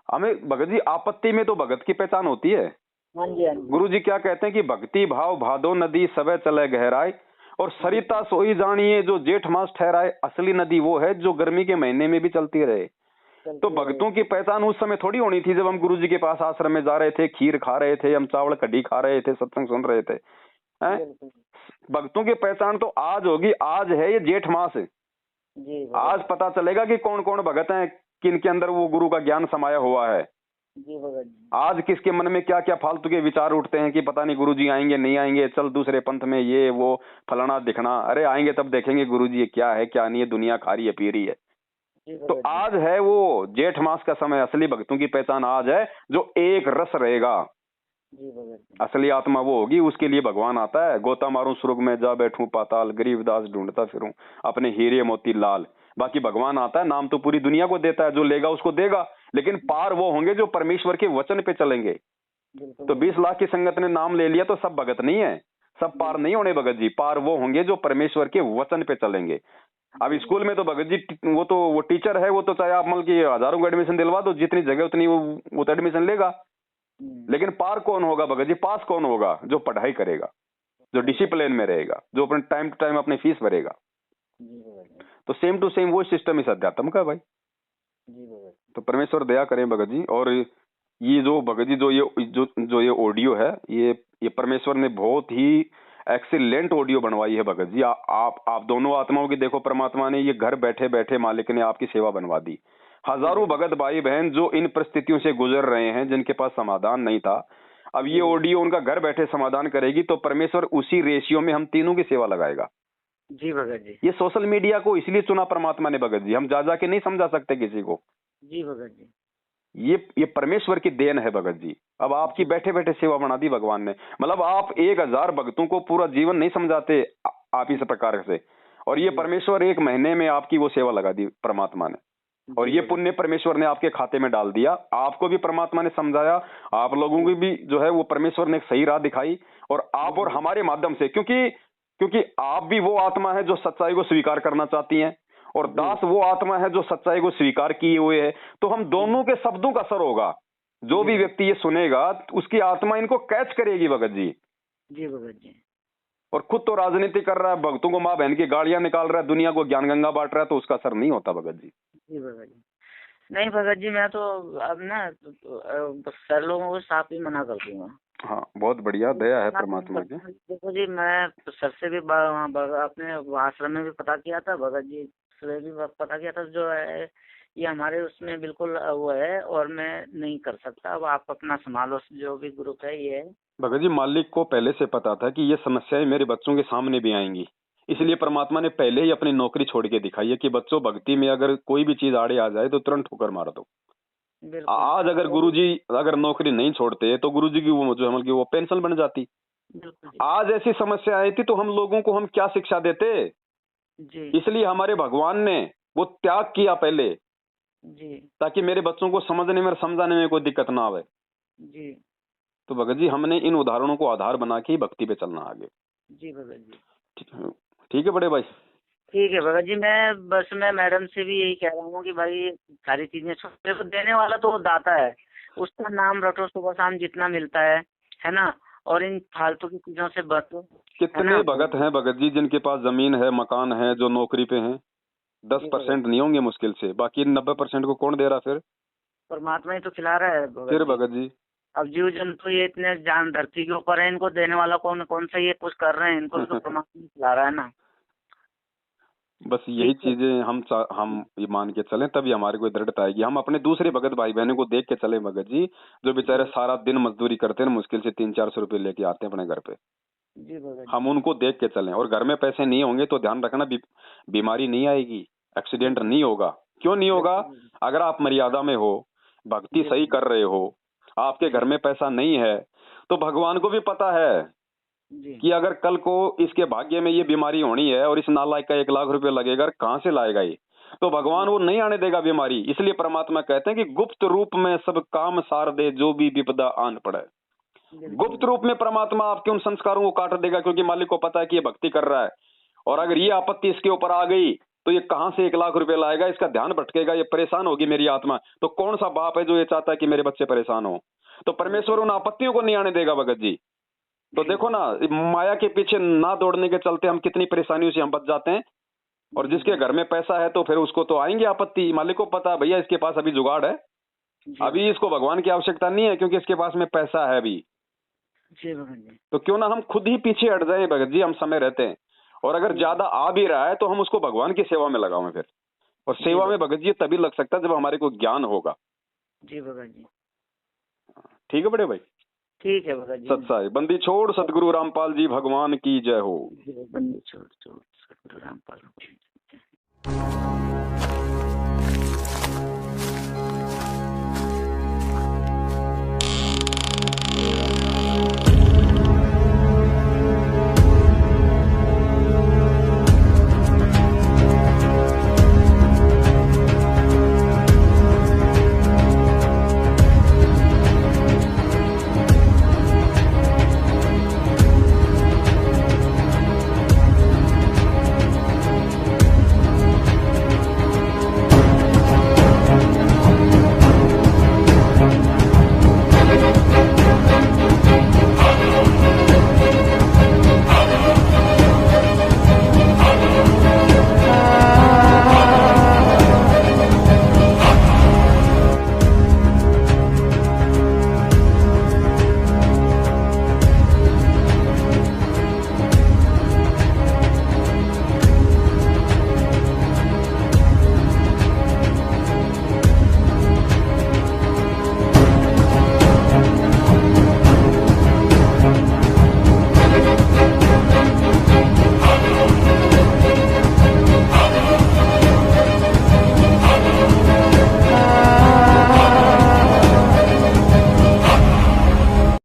हमें भगत जी आपत्ति में तो भगत की पहचान होती है। हाँ जी, हाँ जी। गुरु जी क्या कहते हैं कि भक्ति भाव भादो नदी सबे चले गहराई, और सरिता सोई जानिए जो जेठ मास ठहराए। असली नदी वो है जो गर्मी के महीने में भी चलती रहे। तो भक्तों की पहचान उस समय थोड़ी होनी थी जब हम गुरु जी के पास आश्रम में जा रहे थे, खीर खा रहे थे, हम चावल कढ़ी खा रहे थे, सत्संग सुन रहे थे। भक्तों की पहचान तो आज होगी। आज है ये जेठ मास, आज पता चलेगा कि कौन कौन भगत हैं, किन के अंदर वो गुरु का ज्ञान समाया हुआ है। आज किसके मन में क्या क्या फालतू के विचार उठते हैं कि पता नहीं गुरुजी आएंगे नहीं आएंगे, चल दूसरे पंथ में ये वो फलाना दिखना। अरे आएंगे तब देखेंगे गुरुजी ये क्या है क्या नहीं है, दुनिया खा रही है पी रही है। तो आज है वो जेठ मास का समय, असली भक्तों की पहचान आज है, जो एक रस रहेगा। असली आत्मा वो होगी, उसके लिए भगवान आता है। गोता मारूं स्वर्ग में जा बैठूं पाताल, गरीबदास ढूंढता फिरूं अपने हीरे मोती लाल। बाकी भगवान आता है, नाम तो पूरी दुनिया को देता है, जो लेगा उसको देगा, लेकिन पार वो होंगे जो परमेश्वर के वचन पे चलेंगे। तो 20 लाख की संगत ने नाम ले लिया तो सब भगत नहीं है, सब पार नहीं होने भगत जी। पार वो होंगे जो परमेश्वर के वचन पे चलेंगे। अब स्कूल में तो भगत जी वो टीचर है, वो तो चाहे आप मतलब की हजारों को एडमिशन दिलवा दो, जितनी जगह उतनी वो तो एडमिशन लेगा। लेकिन पार कौन होगा भगत जी, पास कौन होगा? जो पढ़ाई करेगा, जो डिसिप्लिन में रहेगा, जो अपने टाइम टू टाइम अपनी फीस भरेगा। तो सेम टू सेम वो सिस्टम इस अध्यात्म का भाई। तो परमेश्वर दया करें भगत जी। और ये जो भगत जी जो ये ऑडियो है, ये परमेश्वर ने बहुत ही एक्सीलेंट ऑडियो बनवाई है भगत जी। आप दोनों आत्माओं की देखो, परमात्मा ने ये घर बैठे बैठे मालिक ने आपकी सेवा बनवा दी। हजारों भगत भाई बहन जो इन परिस्थितियों से गुजर रहे हैं, जिनके पास समाधान नहीं था, अब ये ऑडियो उनका घर बैठे समाधान करेगी। तो परमेश्वर उसी रेशियो में हम तीनों की सेवा लगाएगा। जी भगत जी। ये सोशल मीडिया को इसलिए चुना परमात्मा ने भगत जी, हम जा के नहीं समझा सकते किसी को। जी भगत जी। ये परमेश्वर की देन है भगत जी। अब आपकी बैठे बैठे सेवा बना दी भगवान ने। मतलब आप 1000 भक्तों को पूरा जीवन नहीं समझाते आप इस प्रकार से, और ये परमेश्वर 1 महीने में आपकी वो सेवा लगा दी परमात्मा ने, और ये पुण्य परमेश्वर ने आपके खाते में डाल दिया। आपको भी परमात्मा ने समझाया, आप लोगों को भी जो है वो परमेश्वर ने एक सही राह दिखाई, और आप और हमारे माध्यम से, क्योंकि आप भी वो आत्मा है जो सच्चाई को स्वीकार करना चाहती हैं, और दास वो आत्मा है जो सच्चाई को स्वीकार किए हुए है। तो हम दोनों के शब्दों का असर होगा। जो भी व्यक्ति ये सुनेगा उसकी आत्मा इनको कैच करेगी भगत जी। जी भगत जी। और खुद तो राजनीति कर रहा है, भक्तों को माँ बहन की गाड़ियां निकाल रहा है, दुनिया को ज्ञान गंगा बांट रहा है, तो उसका असर नहीं होता भगत जी। जी भगत जी। नहीं भगत जी, मैं तो अब ना सर लोगों को साफ ही मना कर दूंगा। हाँ, बहुत बढ़िया, दया है परमात्मा की। देखो जी, मैं सर से भी अपने आश्रम में भी पता किया था, भगत जी से भी पता किया था, जो है ये हमारे उसमें बिल्कुल वो है, और मैं नहीं कर सकता। अब आप अपना संभालो, जो भी ग्रुप है ये है। भगत जी, मालिक को पहले से पता था कि ये समस्याएं मेरे बच्चों के सामने भी आएंगी, इसलिए परमात्मा ने पहले ही अपनी नौकरी छोड़ के दिखाई है कि बच्चों, भक्ति में अगर कोई भी चीज आड़े आ जाए तो तुरंत ठोकर मार दो। आज अगर गुरुजी अगर नौकरी नहीं छोड़ते तो गुरुजी की वो जो की वो पेंशन बन जाती। आज ऐसी समस्या आई थी तो हम लोगों को हम क्या शिक्षा देते जी। इसलिए हमारे भगवान ने वो त्याग किया पहले जी, ताकि मेरे बच्चों को समझने में और समझाने में कोई दिक्कत ना आवे। जी। तो भगत जी, हमने इन उदाहरणों को आधार बना के ही भक्ति पे चलना आगे। जी भगत जी। ठीक है बड़े भाई। ठीक है भगत जी। मैं मैडम से भी यही कह रहा हूँ कि भाई सारी चीजें छोटे को देने वाला तो वो दाता है, उसका नाम रटो सुबह शाम जितना मिलता है ना, और इन फालतू की चीजों से बचो। कितने भगत हैं भगत जी जिनके पास जमीन है, मकान है, जो नौकरी पे हैं? 10% नहीं होंगे मुश्किल से, बाकी 90% को कौन दे रहा फिर? परमात्मा ही तो खिला रहा है फिर भगत जी। अब जीव जंतु ये इतने जान धरती के ऊपर है, इनको देने वाला कौन सा ये कुछ कर रहे हैं, इनको तो परमात्मा खिला रहा है ना। बस यही चीजें हम ये मान के चलें, तभी हमारे को दृढ़ता आएगी। हम अपने दूसरे भगत भाई बहनों को देख के चले भगत जी, जो बेचारे सारा दिन मजदूरी करते हैं, मुश्किल से 300-400 रुपए लेके आते हैं अपने घर पे। जी भगत। हम उनको देख के चलें, और घर में पैसे नहीं होंगे तो ध्यान रखना बीमारी नहीं आएगी, एक्सीडेंट नहीं होगा। क्यों नहीं होगा? अगर आप मर्यादा में हो, भक्ति सही कर रहे हो, आपके घर में पैसा नहीं है, तो भगवान को भी पता है कि अगर कल को इसके भाग्य में ये बीमारी होनी है और इस नालायक का 1 लाख रुपए लगेगा, कहाँ से लाएगा ये? तो भगवान वो नहीं आने देगा बीमारी। इसलिए परमात्मा कहते हैं कि गुप्त रूप में सब काम सार दे, जो भी विपदा आन पड़े। गुप्त रूप में परमात्मा आपके उन संस्कारों को काट देगा, क्योंकि मालिक को पता है कि ये भक्ति कर रहा है, और अगर ये आपत्ति इसके ऊपर आ गई तो ये कहां से 1 लाख रुपए लाएगा, इसका ध्यान भटकेगा, ये परेशान होगी मेरी आत्मा। तो कौन सा बाप है जो ये चाहता है कि मेरे बच्चे परेशान हो? तो परमेश्वर उन आपत्तियों को नहीं आने देगा भगत जी। तो देखो ना, माया के पीछे ना दौड़ने के चलते हम कितनी परेशानियों से हम बच जाते हैं। और जिसके घर में पैसा है तो फिर उसको तो आएंगे आपत्ति। मालिक को पता है भैया इसके पास अभी जुगाड़ है, अभी इसको भगवान की आवश्यकता नहीं है, क्योंकि इसके पास में पैसा है अभी। तो क्यों ना हम खुद ही पीछे हट जाए भगत जी, हम समय रहते हैं। और अगर ज्यादा आ भी रहा है तो हम उसको भगवान की सेवा में लगाओ फिर। और सेवा में भगत जी तभी लग सकता है जब हमारे को ज्ञान होगा। जी भगत जी। ठीक है बड़े भाई। ठीक है भगत जी। सत्साई बंदी छोड़ सतगुरु रामपाल जी भगवान की जय हो। बंदी छोड़ सतगुरु रामपाल।